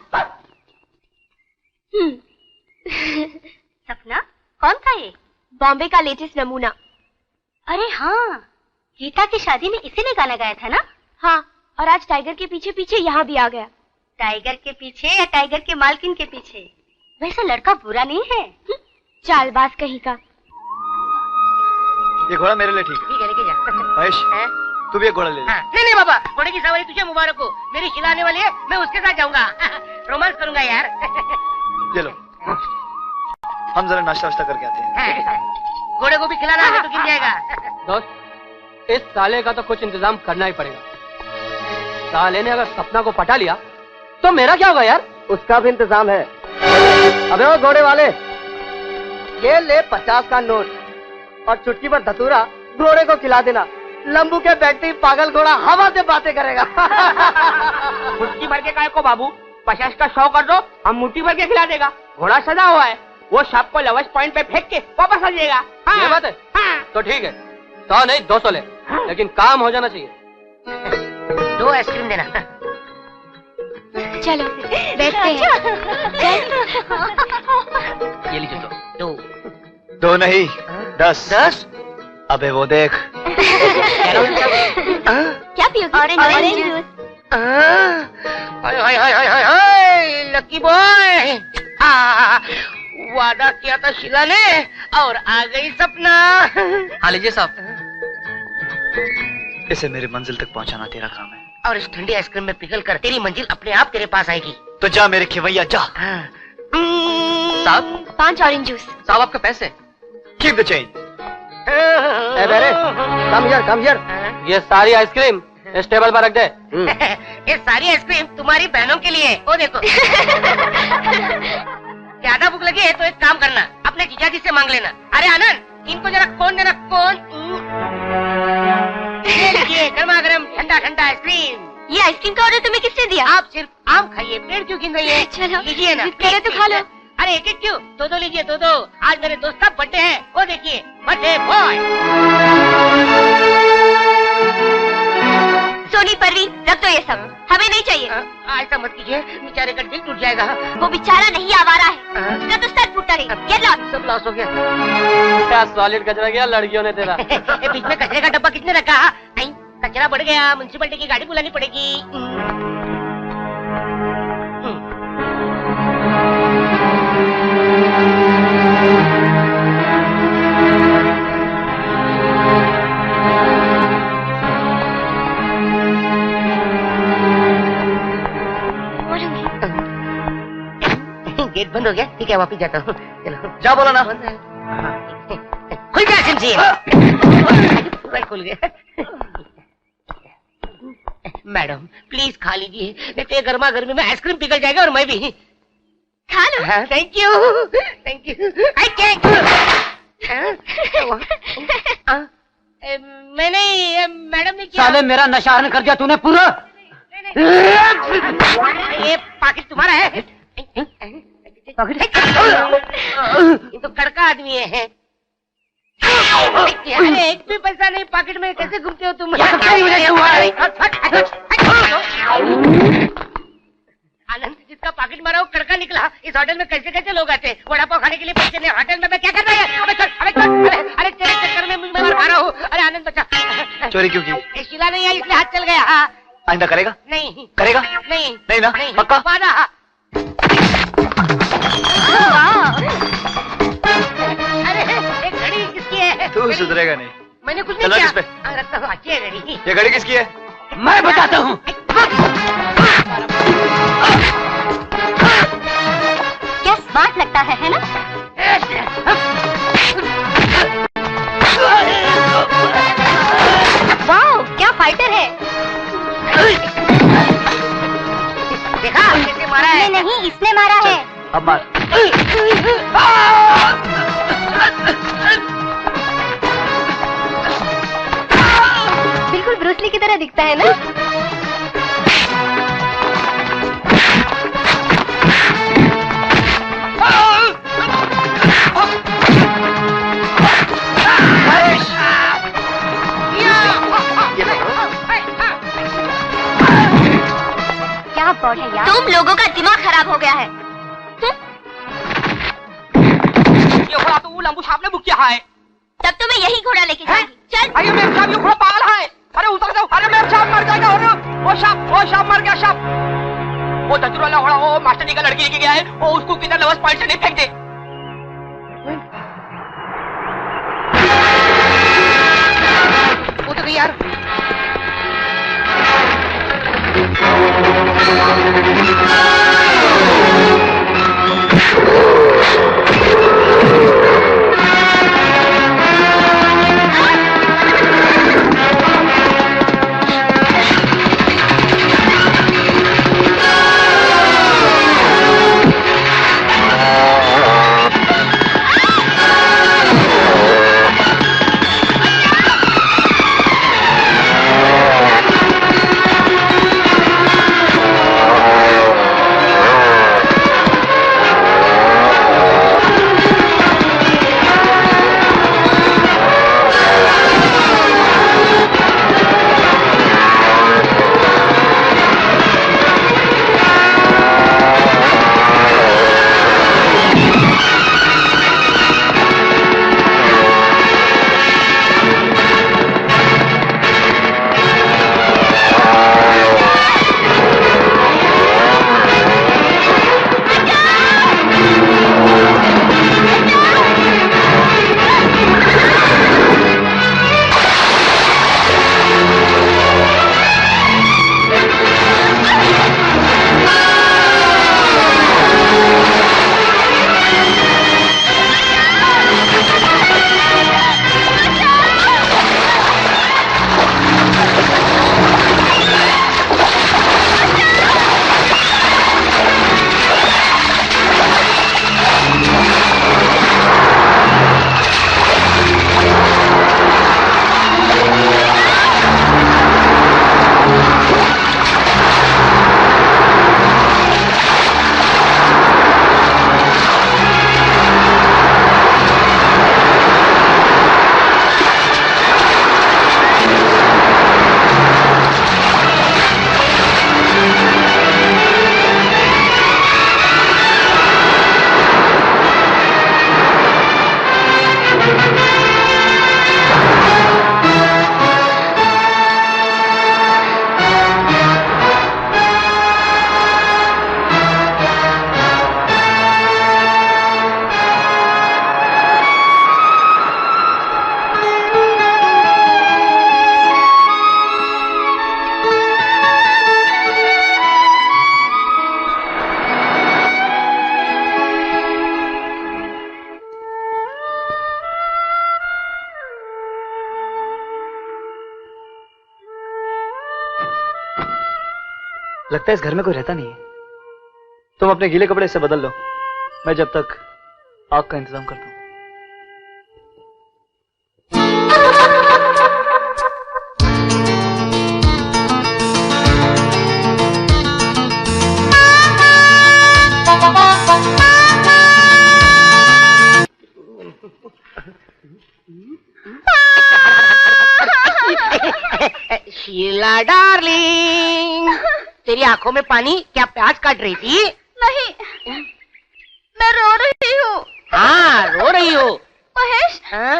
सपना, कौन था ये? बॉम्बे का लेटेस्ट नमूना। अरे हाँ, गीता की शादी में इसी ने गाना गाया था ना? हाँ, और आज टाइगर के पीछे पीछे यहाँ भी आ गया। टाइगर के पीछे या टाइगर के मालकिन के पीछे? वैसे लड़का बुरा नहीं है। चालबाज कहीं का। ये घोड़ा मेरे लिए ठीक है। ठीक है, लेके जा। महेश, तू भी एक घोड़ा ले ले। नहीं नहीं बाबा, घोड़े की सवारी तुझे मुबारक हो। मेरी खिलाने वाली है, मैं उसके साथ जाऊंगा। रोमांस करूंगा यार। ये लो, हम जरा नाश्ता वाश्ता करके आते हैं। घोड़े को भी खिलाना है तो गिर जाएगा। दोस्त, इस साले का तो कुछ इंतजाम करना ही पड़ेगा। साले ने अगर सपना को पटा लिया तो मेरा क्या होगा यार? उसका भी इंतजाम है। अबे वो घोड़े वाले, ये ले 50 का नोट और चुटकी पर धतूरा घोड़े को खिला देना। लंबू के बैठते ही पागल घोड़ा हवा से बातें करेगा। मुट्ठी भर के काय को बाबू, 50 का 100 कर दो, हम मुट्ठी भर के खिला देगा। घोड़ा सजा हुआ है, वो शाप को लवश पॉइंट पे फेंक के वापस आ जाएगा। ये बात है? तो ठीक है, 100 नहीं 200 ले, लेकिन काम हो जाना चाहिए। 2 आइसक्रीम देना। चलो बैठते हैं। ये लीजिए 2। 2 नहीं 10। 10? अबे वो देख। क्या पियोगी? Orange juice. हाय हाय हाय हाय हाय हाय, लकी बॉय। वादा किया था शीला ने और आ गई सपना। हाँ लीजिए साहब। इसे मेरी मंजिल तक पहुंचाना तेरा काम है, और इस ठंडी आइसक्रीम में पिघल कर तेरी मंजिल अपने आप तेरे पास आएगी। तो जा मेरे खिवैया जा। साहब, 5 ऑरेंज जूस। साहब आपके पैसे। Keep the change. ए बेरे, कम हियर। ये सारी आइसक्रीम इस टेबल पर रख दे। ये सारी आइसक्रीम तुम्हारी बहनों के लिए है। वो देखो। ज्यादा भूख लगी है तो एक काम करना, अपने जीजाजी से मांग लेना। अरे आनंद, इनको जरा कौन देना, कौन। ये गर्मा गर्म ठंडा ठंडा आइसक्रीम। ये आइसक्रीम का ऑर्डर तुम्हें किसने दिया? आप सिर्फ आम खाइए, पेड़ क्यों गिन रही है? चलो लीजिए ना। पहले तो खा लो। अरे एक एक क्यों, दो लीजिए, दो। आज मेरे दोस्त का बर्थडे है, वो देखिए, बर्थडे बॉय। सोनी परवीन, रख दो ये सब, हमें नहीं चाहिए। ऐसा मत कीजिए, बेचारे का दिल टूट जाएगा। वो बेचारा नहीं आवारा है, उसका तो सर फूटा नहीं। ये लॉस, सब लॉस हो गया। क्या सॉलिड कचरा गया लड़कियों ने तेरा। बीच में कचरे का डब्बा किसने रखा? कचरा बढ़ गया, म्युनिसिपलिटी की गाड़ी बुलानी पड़ेगी। गेट बंद हो गया, ठीक है वापिस जाता हूँ। चलो जा बोला ना। खुल गया सिमसी। पूरा खुल गया। मैडम प्लीज खा लीजिए, नहीं तो गर्मा गर्मी में आइसक्रीम पिघल जाएगा और मैं भी। खा लो। Thank you, thank you, I thank you. मैंने मैडम ने क्या? साले मेरा नशा हरण कर दिया तूने पूरा। ये पाकिट तुम्हारा है? ये तो कड़का आदमी है। अरे एक भी पैसा नहीं पाकिट में, कैसे घूमते हो तुम? आनंद जिसका पाकिट मारा वो कड़का निकला। इस होटल में कैसे कैसे लोग आते हैं? वड़ा पाव खाने के लिए पैसे नहीं, होटल में मैं क्या कर रहा है? अरे तेरे चक्कर में मुझे मार रहा हूँ। अरे आनंद बचा। चोरी क्यों की? शिला नहीं आई इसलिए हाथ चल गया। आइंदा करेगा? नहीं करेगा? नहीं नहीं ना? पक्का? वादा। अरे एक घड़ी किसकी है? तू सुधरेगा नहीं। मैंने कुछ नहीं चलो किया। इस पे। रखता हूँ, अच्छी है घड़ी। ये घड़ी किसकी है? मैं बताता हूँ। क्या स्मार्ट लगता है ना? वाओ, क्या फाइटर है। देखा कैसे मारा है? नहीं, इसने मारा है। अब मार। बिल्कुल ब्रूस ली की तरह दिखता है ना? क्या बॉडी है यार? तुम लोगों का दिमाग खराब हो गया है। ये घोड़ा तो लंबू साहब ने बुक किया है। तब तो मैं यही घोड़ा लेके जाऊंगी। चल। अरे मेरे साहब ये घोड़ा पागल है। अरे उतर जाओ। अरे मेरे साहब मर जाएगा। और वो साहब मर गया। साहब वो धतूर वाला घोड़ा वो मास्टर जी का लड़की लेके गया है। वो उसको किधर लवस पॉइंट से नहीं फेंक दे। वो तो गई यार। लगता है इस घर में कोई रहता नहीं है। तुम अपने गीले कपड़े इससे बदल लो, मैं जब तक आग का इंतजाम करता हूँ। शीला डार्लिंग, तेरी आंखों में पानी, क्या प्याज काट रही थी? नहीं, मैं रो रही हूँ। हाँ, रो रही हो। महेश, हाँ?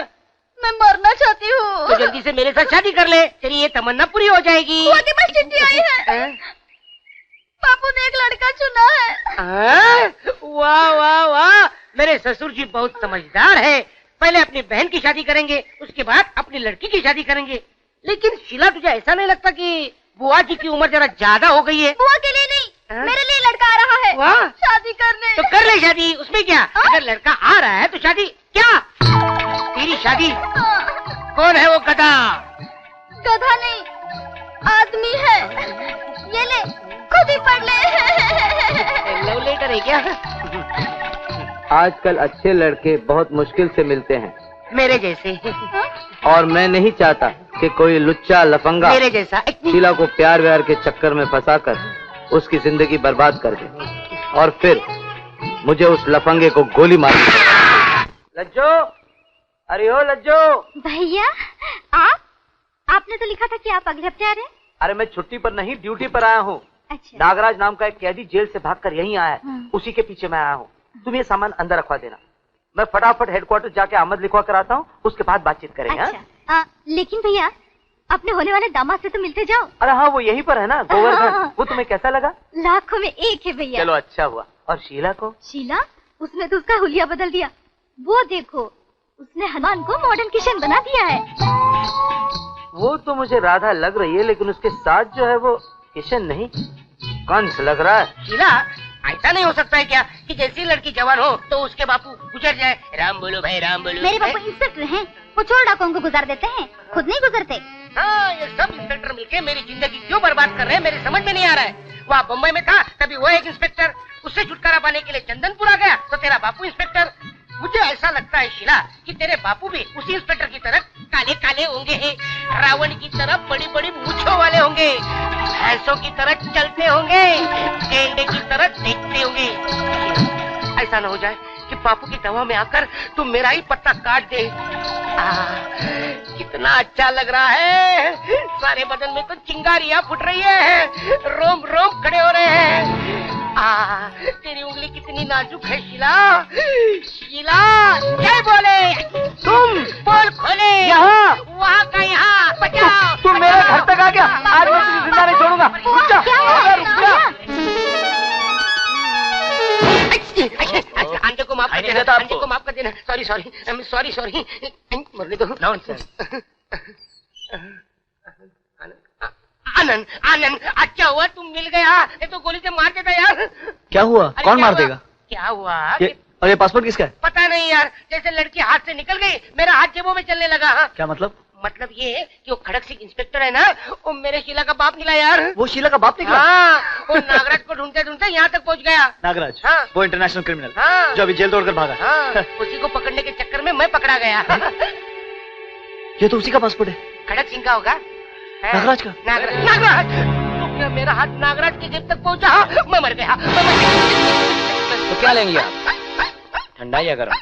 मैं मरना चाहती हूँ। तो जल्दी से मेरे साथ शादी कर ले, तेरी ये तमन्ना पूरी हो जाएगी। बुआ के पास चिट्ठी आई है। बापू ने एक लड़का चुना है। हाँ? वाह वाह वाह, मेरे ससुर जी बहुत समझदार है। पहले अपनी बहन की शादी करेंगे, उसके बाद अपनी लड़की की शादी करेंगे। लेकिन शीला, तुझे ऐसा नहीं लगता कि बुआ जी की उम्र जरा ज्यादा हो गई है? बुआ के लिए नहीं, मेरे लिए लड़का आ रहा है। वाह, शादी करने। तो कर ले शादी, उसमें क्या? अगर लड़का आ रहा है तो शादी क्या? तेरी शादी? कौन है वो गधा? गधा नहीं, आदमी है। ये ले, खुद ही पढ़ ले। लव लेटर है क्या? आजकल अच्छे लड़के बहुत मुश्किल से मिलते हैं, मेरे जैसे। और मैं नहीं चाहता कि कोई लुच्चा लफंगा मेरे जैसा शीला को प्यार व्यार के चक्कर में फंसाकर उसकी जिंदगी बर्बाद कर दे और फिर मुझे उस लफंगे को गोली मार दे। लज्जो, अरे हो लज्जो। भैया, आपने तो लिखा था कि आप अगले हफ्ते आ रहे हैं। अरे मैं छुट्टी पर नहीं, ड्यूटी पर आया हूँ। अच्छा। नागराज नाम का एक कैदी जेल से भागकर यहीं आया है, उसी के पीछे मैं आया हूँ। तुम ये सामान अंदर रखवा देना, मैं फटाफट हेडक्वार्टर जाके आमद लिखवा कर आता हूँ, उसके बाद बातचीत करेंगे। अच्छा। लेकिन भैया, अपने होने वाले दामाद से तो मिलते जाओ। अरे हाँ, वो यहीं पर है ना, गोवर्धन। वो तुम्हें कैसा लगा? लाखों में एक है भैया। चलो अच्छा हुआ। और शीला को? शीला, उसने तो उसका हुलिया बदल दिया। वो देखो, उसने हनुमान को मॉडर्न किशन बना दिया है। वो तो मुझे राधा लग रही है, लेकिन उसके साथ जो है वो किशन नहीं, कंस लग रहा है। शीला, ऐसा नहीं हो सकता है क्या कि जैसी लड़की जवान हो तो उसके बापू गुजर जाए? राम बोलो भाई, राम बोलो। मेरे बापू इंस्पेक्टर हैं, वो चोर डाकुओं को गुजार देते हैं, खुद नहीं गुजरते। हाँ, ये सब इंस्पेक्टर मिलके मेरी जिंदगी क्यों बर्बाद कर रहे हैं, मेरे समझ में नहीं आ रहा है। वहाँ बम्बई में था तभी वो एक इंस्पेक्टर, उससे छुटकारा पाने के लिए चंदनपुर आ गया तो तेरा बापू इंस्पेक्टर। मुझे ऐसा लगता है शीला कि तेरे बापू भी उसी इंस्पेक्टर की तरह काले काले होंगे, रावण की तरह बड़ी बड़ी मूंछों वाले होंगे, भैंसों की तरह चलते होंगे, गेंडे की तरह देखते होंगे। ऐसा न हो जाए कि बापू की दवा में आकर तुम मेरा ही पत्ता काट दे। कितना अच्छा लग रहा है, सारे बदन में तो चिंगारियां फुट रही है, रोम रोम खड़े हो रहे हैं। तेरी उंगली कितनी नाजुक है शीला। शीला, क्या बोले तुम? बोल खोले। यहाँ, वहाँ का यहाँ, बचाओ। तुम मेरे घर तक आ गया, आज मैं तुझे जिंदा नहीं छोड़ूंगा। रुक जा, रुक जा। आंटी को माफ कर देना, आंटी को माफ कर देना। सॉरी सॉरी सॉरी सॉरी, मरने दो। आनंद, आनंद, अच्छा हुआ तुम मिल गया, ये तो गोली से मार देता यार। क्या हुआ? कौन मार देगा? क्या हुआ? और ये पासपोर्ट किसका है? पता नहीं यार, जैसे लड़की हाथ से निकल गई, मेरा हाथ जेबों में चलने लगा। क्या मतलब? मतलब ये कि वो खड़क सिंह इंस्पेक्टर है ना, वो मेरे शीला का बाप निकला यार। वो शीला का बाप निकला? हाँ, वो नागराज को ढूंढते ढूंढते यहाँ तक पहुँच गया। नागराज? हाँ। वो इंटरनेशनल क्रिमिनल, हाँ। जो अभी जेल तोड़कर भागा। हाँ, उसी को पकड़ने के चक्कर में मैं पकड़ा गया। ये तो उसी का पासपोर्ट है। खड़क सिंह का होगा? नागराज का? नागराज, तो क्या मेरा हाथ नागराज के जेब तक पहुँचा? मैं मर गया। तो क्या लेंगे आप, ठंडा या गरम?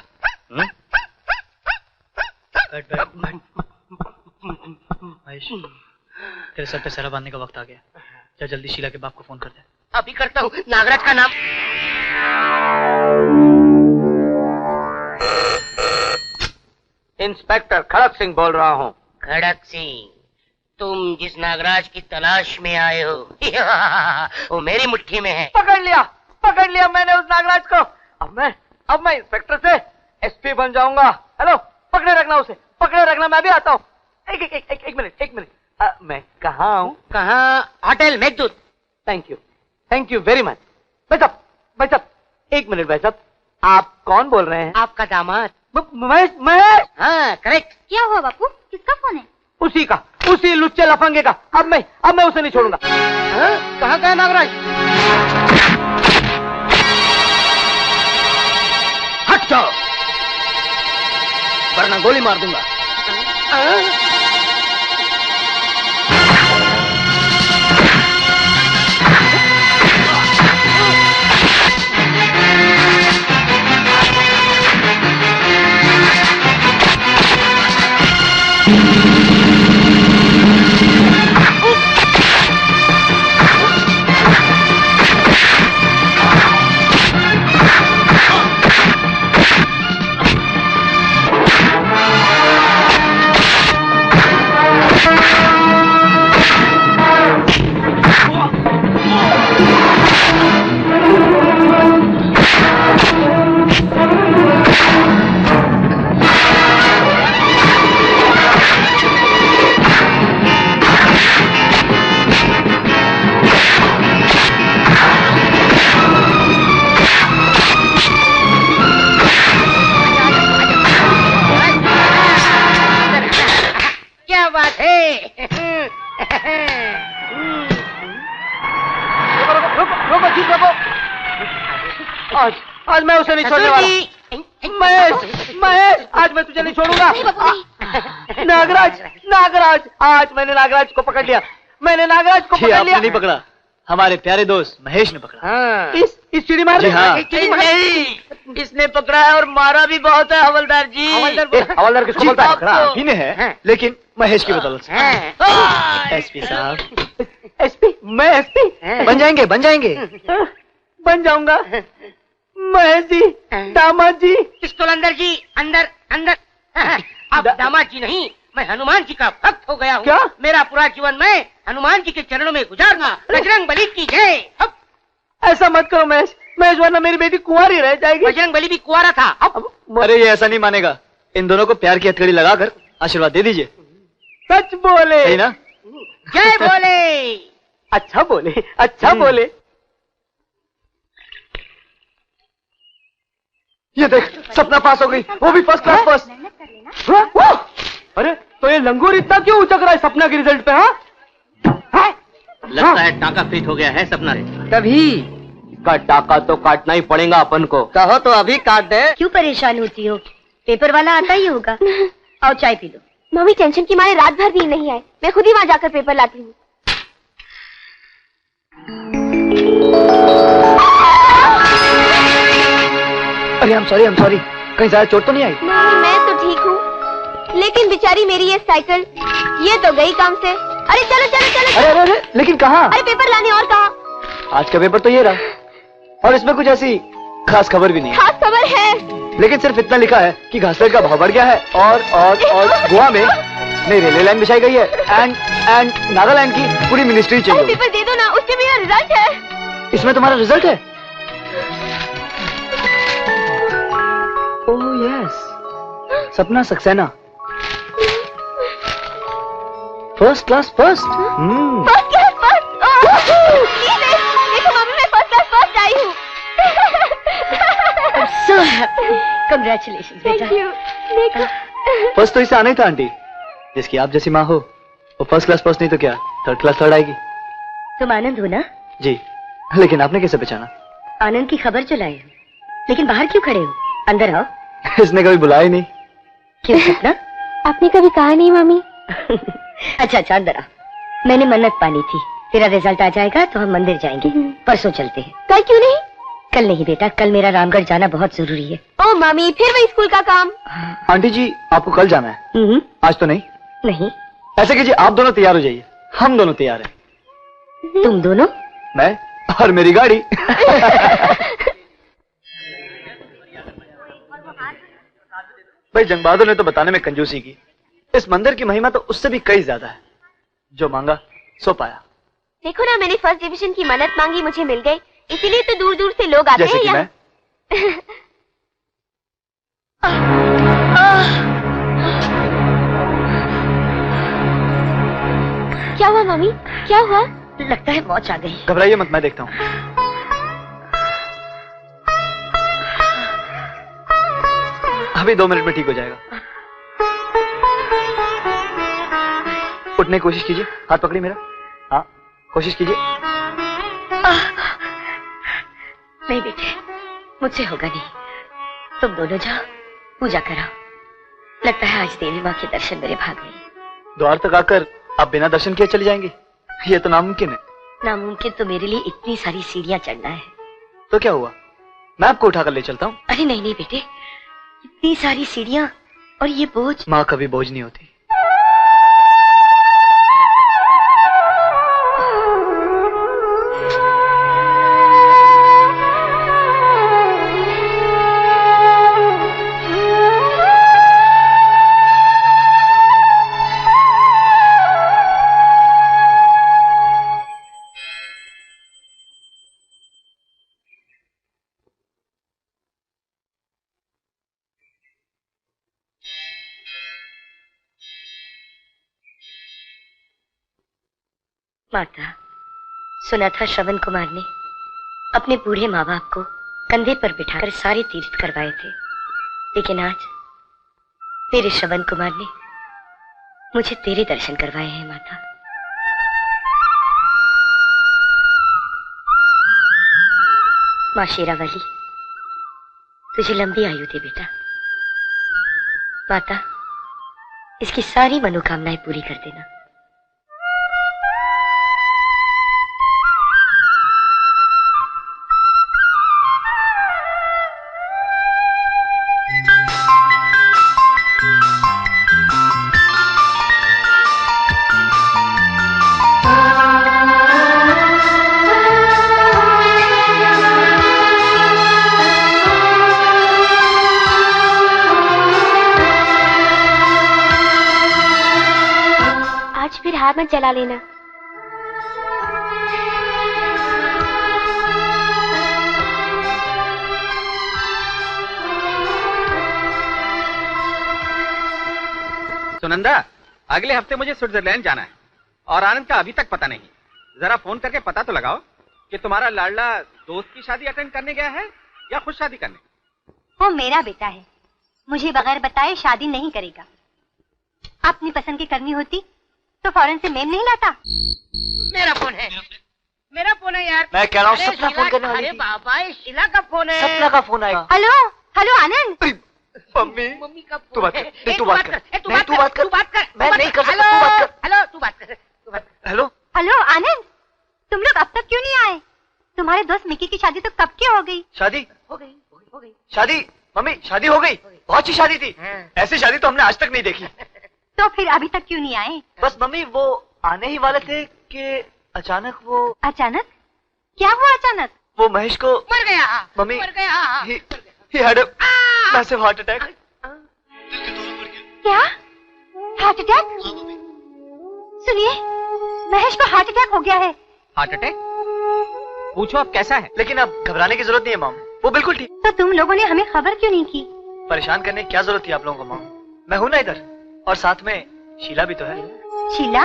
महेश, तेरे सर पे सरा बांधने का वक्त आ गया, जा जल्दी शीला के बाप को फोन कर दे। अभी करता हूँ। नागराज का नाम? इंस्पेक्टर खड़क सिंह बोल रहा हूँ। खड़क सिंह, तुम जिस नागराज की तलाश में आए हो वो मेरी मुट्ठी में है। पकड़ लिया मैंने उस नागराज को। अब मैं इंस्पेक्टर से एसपी बन जाऊंगा। हेलो, पकड़े रखना उसे, पकड़े रखना, मैं भी आता हूँ। एक मिनट, मैं कहाँ हूँ? कहाँ? Hotel Meghdoot. Thank you very much. भाई साहब, एक मिनट भाई साहब, आप कौन बोल रहे हैं? आपका दामाद। मैं? हाँ, करेक्ट। क्या हुआ बापू, किसका फोन है? उसी का, उसी लुच्चे लफंगे का। अब मैं उसे नहीं छोड़ूंगा। कहाँ गया नागराज? हट जाओ वरना गोली मार दूंगा। आज मैं उसे नहीं छोड़ने वाला। महेश आज मैं तुझे नहीं छोड़ूंगा। नागराज आज मैंने नागराज को पकड़ लिया। नहीं पकड़ा, हमारे प्यारे दोस्त महेश ने पकड़ा। इस चिड़ी मार नहीं, इसने पकड़ा है और मारा भी बहुत है हवलदार जी। हवलदार किसको बोलता है? पकड़ा ही ने है, लेकिन महेश की बदौलत से। एसपी साहब। एसपी? मैं एसपी? बन जाएंगे। बन जाऊंगा। महेश जी, दामाद जी। पिस्तौल अंदर जी, अंदर। अब दामाद जी नहीं, मैं हनुमान जी का भक्त हो गया हूँ। क्या? मेरा पूरा जीवन मैं हनुमान जी के चरणों में गुजारना। बजरंग बली की जय। ऐसा मत करो महेश, वरना मेरी बेटी कुंवारी रह जाएगी। बजरंग बली भी कुंवारा था। अरे ये ऐसा नहीं मानेगा। इन दोनों को प्यार की हथकड़ी लगाकर आशीर्वाद दे दीजिए। सच बोले? सही ना? जय बोले। अच्छा बोले। ये देख, सपना पास हो गई, वो भी फर्स्ट क्लास पास। अरे तो ये लंगूर इतना क्यों उचक रहा है सपना के रिजल्ट पे? लगता है टाका फिट हो गया है सपना रे। तभी का टाका तो काटना ही पड़ेगा अपन को। कहो तो अभी काट दे। क्यों परेशान होती हो? पेपर वाला आता ही होगा। आओ चाय पी लो। मम्मी टेंशन की मारे रात भर नींद नहीं आए। मैं खुद ही वहाँ जाकर पेपर लाती हूँ। अरे I'm sorry, कहीं ज्यादा चोट तो नहीं आई? नहीं, मैं तो ठीक हूँ, लेकिन बेचारी मेरी ये साइकिल, ये तो गई काम से। अरे चलो। अरे लेकिन कहाँ? अरे पेपर लाने। और कहाँ? आज का पेपर तो ये रहा, और इसमें कुछ ऐसी खास खबर भी नहीं है। खास खबर है, लेकिन सिर्फ इतना लिखा है कि घासलेट का भाव बढ़ गया है और गोवा में नई रेलवे लाइन बिछाई गई है एंड नागालैंड की पूरी मिनिस्ट्री चाहिए। पेपर दे दो ना, उसमें मेरा रिजल्ट है। इसमें तुम्हारा रिजल्ट है? ओह यस, सपना Saxena, first class first. First class first. देखो मम्मी, मैं फर्स्ट क्लास फर्स्ट आई हूँ। So happy. Congratulations, बेटा। Thank you. देखो। फर्स्ट तो इसे आना ही था आंटी। जिसकी आप जैसी माँ हो वो फर्स्ट क्लास फर्स्ट नहीं तो क्या थर्ड क्लास थर्ड आएगी। तुम आनंद हो ना? जी, लेकिन आपने कैसे पहचाना? आनंद की खबर जो लाए हो, लेकिन बाहर क्यों खड़े हो? अंदर आओ। इसने कभी बुलाया ही नहीं। क्यों सपना? आपने कभी कहा नहीं मम्मी। अच्छा अंदर आ। मैंने मन्नत पाली थी, तेरा रिजल्ट आ जाएगा तो हम मंदिर जाएंगे। परसों चलते हैं। कल क्यों नहीं? कल नहीं बेटा, कल मेरा रामगढ़ जाना बहुत जरूरी है। ओ मम्मी, फिर वही स्कूल का काम। आंटी जी, आपको कल जाना है? आज तो नहीं? नहीं। ऐसे कीजिए, आप दोनों तैयार हो जाइए, हम दोनों तैयार हैं। तुम दोनों? मैं और मेरी गाड़ी। भाई जंग बहादुर ने तो बताने में कंजूसी की। इस मंदिर की महिमा तो उससे भी कई ज्यादा है। जो मांगा सो पाया। देखो ना, मैंने फर्स्ट डिवीजन की मन्नत मांगी, मुझे मिल गई। इसीलिए तो दूर दूर से लोग आते हैं यहाँ। क्या हुआ मम्मी? क्या हुआ? लगता है मौत आ गई। घबराइए मत, मैं देखता हूँ। अभी 2 मिनट में ठीक हो जाएगा। उठने की कोशिश कीजिए, हाथ पकड़िए मेरा। हाँ, कोशिश कीजिए। नहीं बेटे, मुझसे होगा नहीं। तुम दोनों जाओ, पूजा कराओ। लगता है आज देवी माँ के दर्शन मेरे भाग गए। द्वार तक आकर आप बिना दर्शन किए चली जाएंगी? ये तो नामुमकिन है। नामुमकिन तो मेरे लिए इतनी सारी सीढ़ियाँ चढ़ना है। तो क्या हुआ, मैं आपको उठाकर ले चलता हूँ। अरे नहीं नहीं बेटे, इतनी सारी सीढ़ियाँ और ये बोझ। माँ कभी बोझ नहीं होती। माता, सुना था श्रवण कुमार ने अपने बूढ़े माँ बाप को कंधे पर बिठाकर सारे तीर्थ करवाए थे, लेकिन आज मेरे श्रवण कुमार ने मुझे तेरे दर्शन करवाए हैं माता। माँ शेरावाली, तुझे लंबी आयु दे बेटा। माता, इसकी सारी मनोकामनाएं पूरी कर देना। हाथ मत जला लेना। सुनंदा, अगले हफ्ते मुझे स्विट्जरलैंड जाना है और आनंद का अभी तक पता नहीं। जरा फोन करके पता तो लगाओ कि तुम्हारा लाडला दोस्त की शादी अटेंड करने गया है या खुद शादी करने। वो मेरा बेटा है, मुझे बगैर बताए शादी नहीं करेगा। अपनी पसंद की करनी होती तो फौरन से मेम नहीं लाता। मेरा फोन है, मेरा फोन है यार। मैं कह रहा हूँ सपना फोन करने वाली थी। अरे बाबा, ये शीला का फोन है। सपना का फोन आएगा। हेलो हेलो आनंद। मम्मी, मम्मी का तू बात कर। है। तू बात कर। नहीं, तू बात कर। मैं नहीं कर सकता, तू बात कर। हेलो, तू बात कर। हेलो हेलो आनंद, तुम लोग अब तक क्यों नहीं आए? तुम्हारे दोस्त मिकी की शादी तो कब की हो गई? शादी हो गई। शादी मम्मी, शादी हो गई। बहुत सी शादी थी। ऐसी शादी तो हमने आज तक नहीं देखी। तो फिर अभी तक क्यों नहीं आए? बस मम्मी, वो आने ही वाले थे कि अचानक वो। अचानक? क्या हुआ अचानक? वो महेश को मर गया। मम्मी, मर गया। he had a massive heart attack। क्या? Heart attack? सुनिए, महेश को हार्ट अटैक हो गया है। Heart attack? पूछो अब कैसा है। लेकिन अब घबराने की जरूरत नहीं है मॉम, वो बिल्कुल ठीक। तो तुम लोगों ने हमें खबर क्यों नहीं की? परेशान करने की क्या जरूरत थी आप लोगों को मॉम? मैं हूं ना इधर, और साथ में शीला भी तो है। शीला?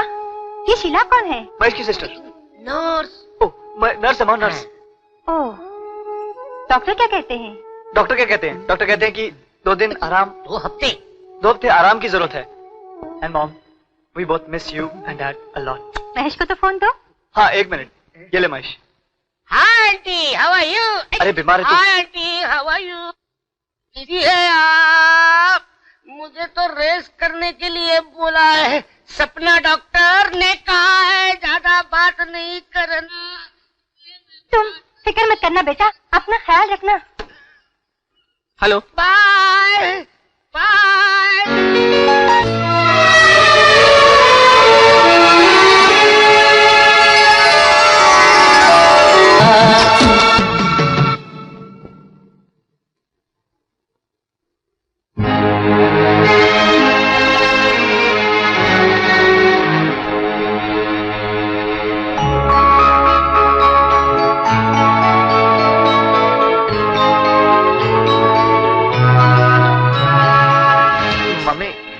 ये शीला कौन है? महेश की सिस्टर। नर्स। नर्स है, नर्स। ओह, डॉक्टर क्या कहते हैं? डॉक्टर क्या कहते हैं? डॉक्टर कहते हैं कि 2 दिन आराम, 2 हफ्ते आराम की जरूरत है। And mom, we both miss you and dad a lot. Mahesh को तो फोन दो। हाँ, 1 मिनट, ये ले Mahesh. Hi aunty, how are you? अरे बीमार है तू? Hi aunty, how are you? किसी है आप? मुझे तो रेस करने के लिए बोला है। सपना डॉक्टर ने कहा है ज्यादा बात नहीं करना। तुम फिक्र मत करना बेटा, अपना ख्याल रखना। Hello, bye bye.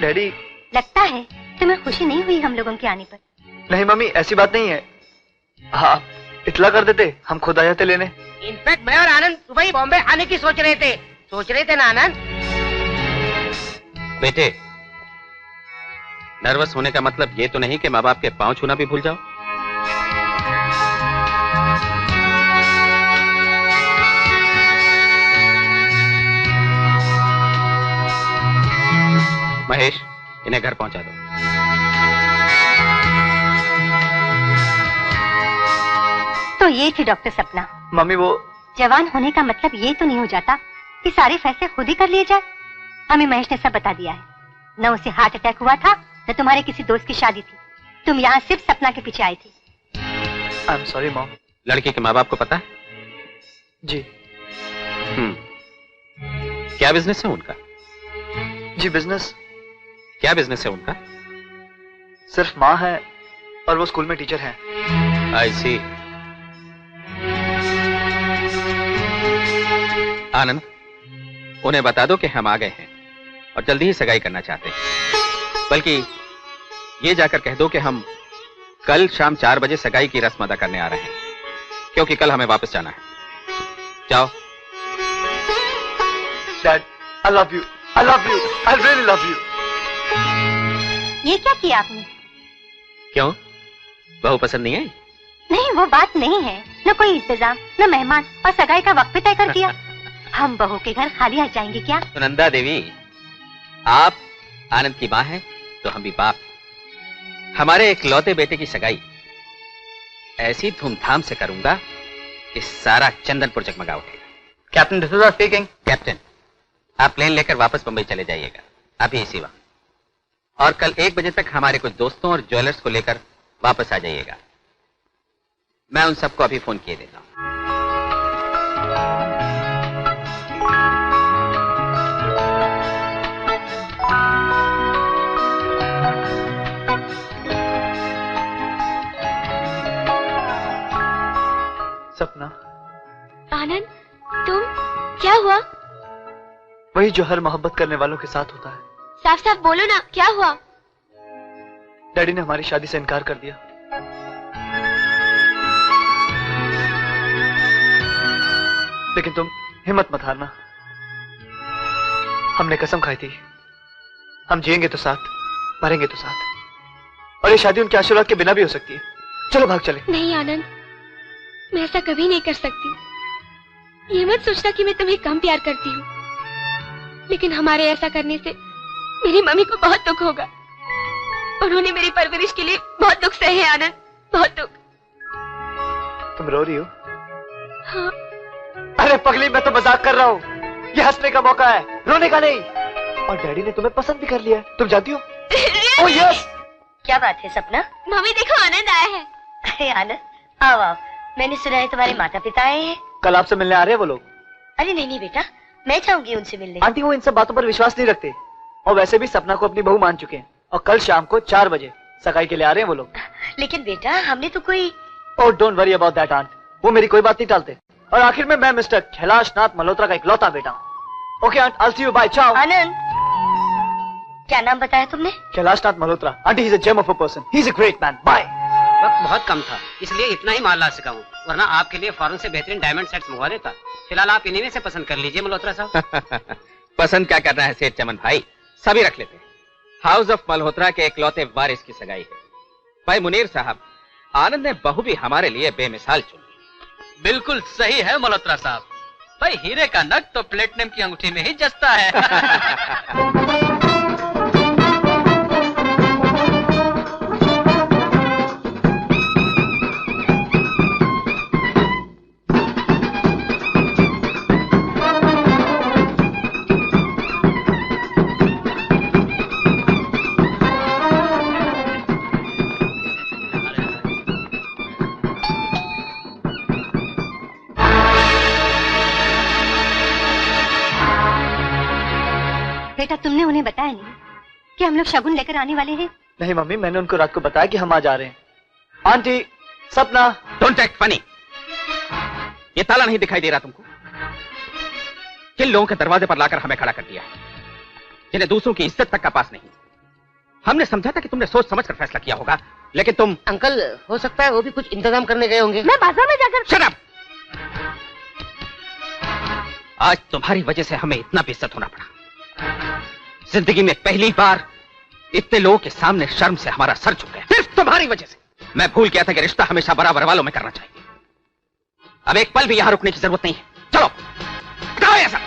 डैडी, लगता है तुम्हें खुशी नहीं हुई हम लोगों के आने पर। नहीं मम्मी, ऐसी बात नहीं है। हाँ, इतला कर देते, हम खुद आ जाते लेने। इनफैक्ट मैं और आनंद सुबह ही बॉम्बे आने की सोच रहे थे ना आनंद? बेटे, नर्वस होने का मतलब ये तो नहीं कि माँ बाप के पांव छूना भी भूल जाओ। महेश, इन्हें घर पहुंचा दो। तो ये थी डॉक्टर सपना। मम्मी वो जवान होने का मतलब ये तो नहीं हो जाता कि सारे फैसले खुद ही कर लिए जाए। हमें महेश ने सब बता दिया है। न उसे हार्ट अटैक हुआ था, न तुम्हारे किसी दोस्त की शादी थी। तुम यहाँ सिर्फ सपना के पीछे आई थी। आई एम सॉरी मॉम। लड़की के माँ बाप को पता है? जी। क्या बिजनेस है उनका? जी बिजनेस। क्या बिजनेस है उनका? सिर्फ माँ है और वो स्कूल में टीचर हैं। आई सी। आनंद, उन्हें बता दो कि हम आ गए हैं और जल्दी ही सगाई करना चाहते हैं। बल्कि ये जाकर कह दो कि हम कल शाम 4 बजे सगाई की रस्म अदा करने आ रहे हैं, क्योंकि कल हमें वापस जाना है। जाओ। Dad, I love you, I love you, I really love you. ये क्या किया आपने? क्यों, बहू पसंद नहीं आई? नहीं, वो बात नहीं है। न कोई इंतजाम, न मेहमान, और सगाई का वक्त भी तय कर दिया। हम बहू के घर खाली आ जाएंगे क्या? सुनंदा देवी, आप आनंद की माँ हैं, तो हम भी बाप। हमारे एक लौते बेटे की सगाई ऐसी धूमधाम से करूंगा कि सारा चंदनपुर जगमगा उठेगा। Captain D'Souza speaking. कैप्टन, आप प्लेन लेकर वापस बंबई चले जाइएगा, अभी इसी वक्त। और कल 1 बजे तक हमारे कुछ दोस्तों और ज्वेलर्स को लेकर वापस आ जाइएगा। मैं उन सबको अभी फोन किए देता हूं। सपना। आनंद, तुम? क्या हुआ? वही जो हर मोहब्बत करने वालों के साथ होता है। साफ साफ बोलो ना, क्या हुआ? डैडी ने हमारी शादी से इनकार कर दिया। लेकिन तुम हिम्मत मत हारना। हमने कसम खाई थी, हम जिएंगे तो साथ, मरेंगे तो साथ। और ये शादी उनके आशीर्वाद के बिना भी हो सकती है। चलो भाग चले। नहीं आनंद, मैं ऐसा कभी नहीं कर सकती। ये मत सोचना कि मैं तुम्हें कम प्यार करती हूँ, लेकिन हमारे ऐसा करने से मेरी मम्मी को बहुत दुख होगा। उन्होंने मेरी परवरिश के लिए बहुत दुख सहे हैं आनंद, बहुत दुख। तुम रो रही हो? हाँ। अरे पगली, मैं तो मजाक कर रहा हूँ। ये हंसने का मौका है, रोने का नहीं। और डैडी ने तुम्हें पसंद भी कर लिया है, तुम जानती हो? Oh yes. क्या बात है सपना? मम्मी देखो, आनंद आया है। अरे आनंद, आओ आओ। मैंने सुना है तुम्हारे माता पिता आए हैं। कल आपसे मिलने आ रहे हैं वो लोग। अरे नहीं नहीं बेटा, मैं चाहूंगी उनसे मिलने। आंटी, वो इन सब बातों पर विश्वास नहीं रखते, और वैसे भी सपना को अपनी बहू मान चुके हैं। और कल शाम को 4 बजे सगाई के लिए आ रहे हैं वो लोग। लेकिन बेटा, हमने तो कोई... oh don't worry about that aunt, वो मेरी कोई बात नहीं टालते। और आखिर में मैं मिस्टर कैलाश नाथ मल्होत्रा का इकलौता बेटा हूँ। Okay aunt, I will see you, bye, ciao. Anand, क्या नाम बताया तुमने? Kailash Nath Malhotra. Aunty, he is a gem of a person, he is a great man. Bye. वक्त बहुत कम था, इसलिए इतना ही माल ला सका हूँ, वरना आपके लिए फॉरेन से बेहतरीन डायमंड सेट्स मंगवा देता। फिलहाल आप इन्हीं में से पसंद कर लीजिए मल्होत्रा साहब। पसंद क्या करना है सेठ चमन भाई, सभी रख लेते हैं। हाउस ऑफ मल्होत्रा के इकलौते वारिस की सगाई है। भाई मुनीर साहब, आनंद ने बहू भी हमारे लिए बेमिसाल चुनी। बिल्कुल सही है मल्होत्रा साहब। भाई हीरे का नग तो प्लेटिनम की अंगूठी में ही जचता है। बेटा, तुमने उन्हें बताया नहीं कि हम लोग शगुन लेकर आने वाले हैं? नहीं मम्मी, मैंने उनको रात को बताया कि हम आ जा रहे हैं। आंटी, सपना। Don't act funny. ये ताला नहीं दिखाई दे रहा तुमको? किन लोगों के दरवाजे पर लाकर हमें खड़ा कर दिया है, जिन्हें दूसरों की इज्जत तक का पास नहीं। हमने समझा था कि तुमने सोच समझ कर फैसला किया होगा, लेकिन तुम... अंकल, हो सकता है वो भी कुछ इंतजाम करने गए होंगे। मैं बाजार में जाकर... शट अप! आज तुम्हारी वजह से हमें इतना बेइज्जत होना पड़ा। जिंदगी में पहली बार इतने लोगों के सामने शर्म से हमारा सर झुक गया, सिर्फ तुम्हारी वजह से। मैं भूल गया था कि रिश्ता हमेशा बराबर वालों में करना चाहिए। अब एक पल भी यहां रुकने की जरूरत नहीं है। चलो हटाओ ऐसा।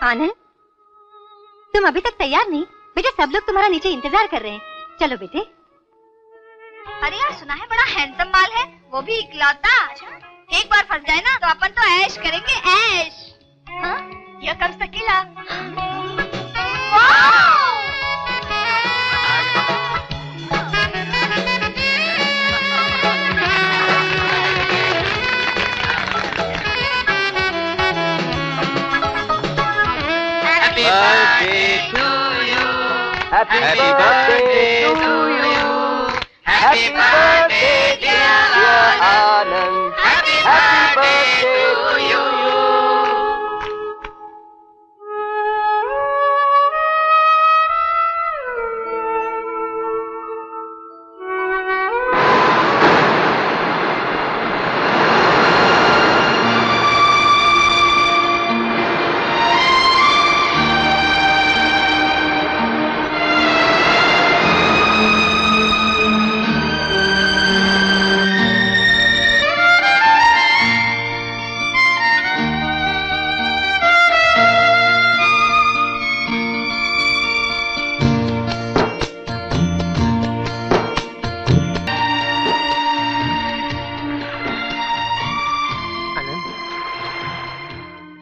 आनंद, तुम अभी तक तैयार नहीं? बेटे सब लोग तुम्हारा नीचे इंतजार कर रहे हैं। चलो बेटे। अरे यार, सुना है बड़ा हैंडसम माल है, वो भी इकलौता। एक बार फंस जाए ना तो अपन तो ऐश करेंगे, ऐश। हाँ? Here comes the killer. Happy birthday to you. Happy birthday to you. Happy birthday dear Anand. Happy birthday to you.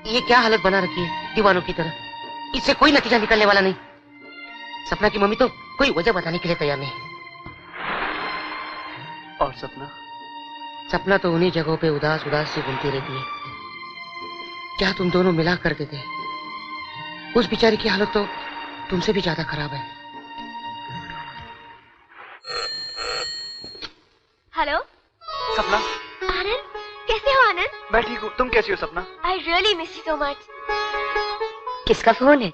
ये क्या हालत बना रखी है दीवानों की तरह, इससे कोई नतीजा निकलने वाला नहीं। सपना की मम्मी तो कोई वजह बताने के लिए तैयार नहीं। और सपना? सपना तो उन्हीं जगहों पे उदास उदास सी घूमती रहती है। क्या तुम दोनों मिला करते थे? उस बेचारी की हालत तो तुमसे भी ज्यादा खराब है। हेलो सपना, आनंद, कैसे हो आनंद? मैं ठीक हूँ, तुम कैसी हो सपना? I really miss you so much. किसका फोन है?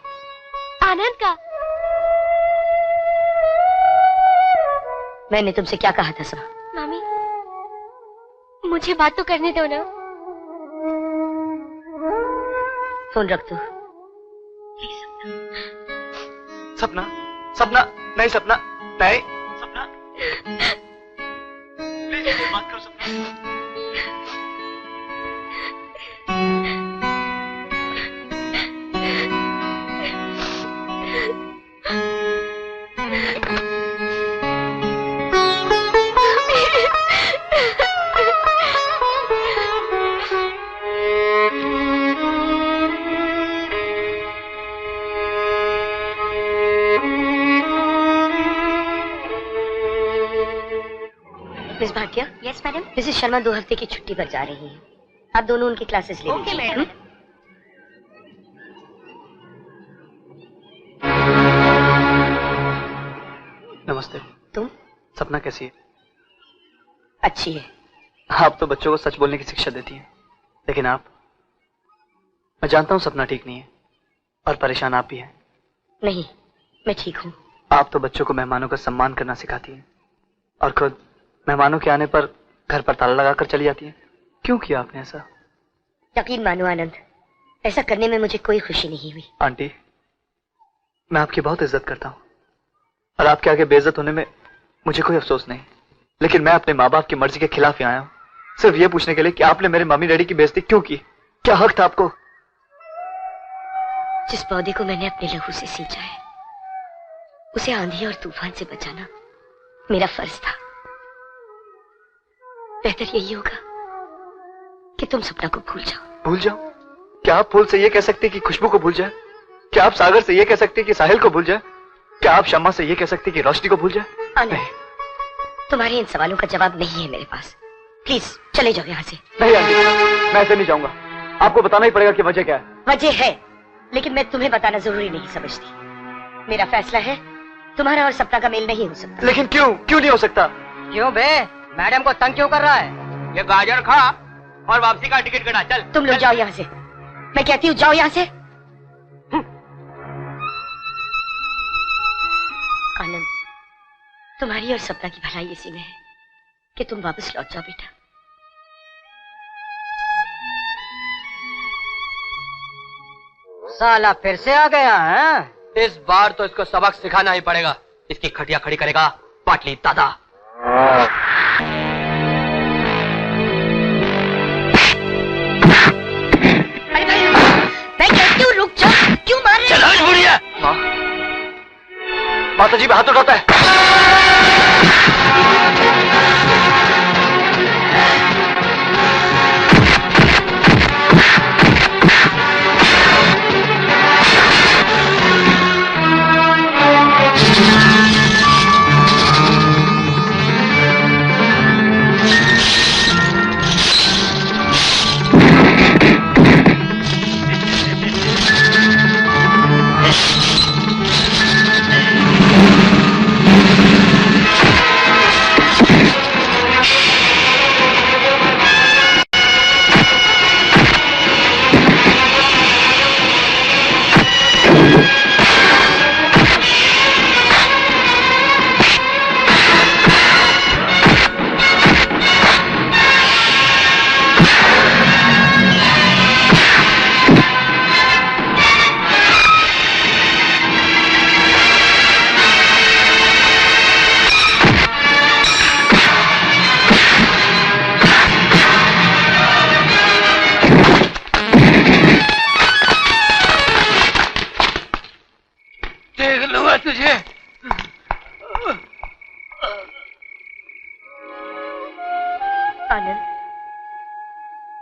आनंद का। मैंने तुमसे क्या कहा था सर? मामी, मुझे बात तो करने दो ना। फोन रख दो। सपना, सपना, नहीं सपना, नहीं सपना, प्लीज बात करो सपना। Miss Bhatia. Yes madam. Mrs Sharma 2 हफ्ते की छुट्टी पर जा रही हैं। आप दोनों उनकी क्लासेस ले ओके मैडम। नमस्ते। तुम? सपना कैसी है? अच्छी है। आप तो बच्चों को सच बोलने की शिक्षा देती हैं, लेकिन आप, मैं जानता हूँ सपना ठीक नहीं है और परेशान आप भी हैं। नहीं, मैं ठीक हूँ। आप तो बच्चों को मेहमानों का सम्मान करना सिखाती हैं और खुद मेहमानों के आने पर घर पर ताला लगाकर चली जाती हैं। क्यों किया आपने ऐसा? यकीन मानो आनंद, ऐसा करने में मुझे कोई खुशी नहीं हुई। आंटी, मैं आपकी बहुत इज्जत करता हूँ और आपके आगे बेइज्जत होने में मुझे कोई अफसोस नहीं, लेकिन मैं अपने माँ बाप की मर्जी के खिलाफ ही आया हूँ, सिर्फ ये पूछने के लिए कि आपने मेरे मम्मी डैडी की बेइज्जती क्यों की? क्या हक था आपको? जिस पौधे को मैंने अपने लहू से सींचा है, उसे आंधी और तूफान से बचाना मेरा फर्ज था। बेहतर यही होगा कि तुम सपना को भूल जाओ। भूल जाओ? क्या आप फूल से ये कह सकते कि खुशबू को भूल जाए? क्या आप सागर से ये कह सकते कि साहिल को भूल जाए? क्या आप शम्मा से ये कह सकते कि रोशनी को भूल जाए? आनंद, तुम्हारे इन सवालों का जवाब नहीं है मेरे पास। प्लीज चले जाओ यहाँ से। नहीं आंटी, मैं ऐसे नहीं जाऊंगा। आपको बताना ही पड़ेगा कि वजह क्या है। वजह है, लेकिन मैं तुम्हें बताना जरूरी नहीं समझती। मेरा फैसला है, तुम्हारा और सपना का मेल नहीं हो सकता। लेकिन क्यों? क्यों नहीं हो सकता? क्यों बे? मैडम को तंग क्यों कर रहा है? ये गाजर खा और वापसी का टिकट कटा। चल तुम लोग जाओ यहाँ से। मैं कहती हूँ जाओ यहाँ से। आनंद, तुम्हारी और सपना की भलाई इसी में है कि तुम वापस लौट जाओ बेटा। साला फिर से आ गया है। इस बार तो इसको सबक सिखाना ही पड़ेगा। इसकी खटिया खड़ी करेगा पाटली दादा। मैं कहती हूँ रुक जा, क्यों मार रहे? चलो बुढ़िया। माँ, माता जी पे हाथ उठाता है।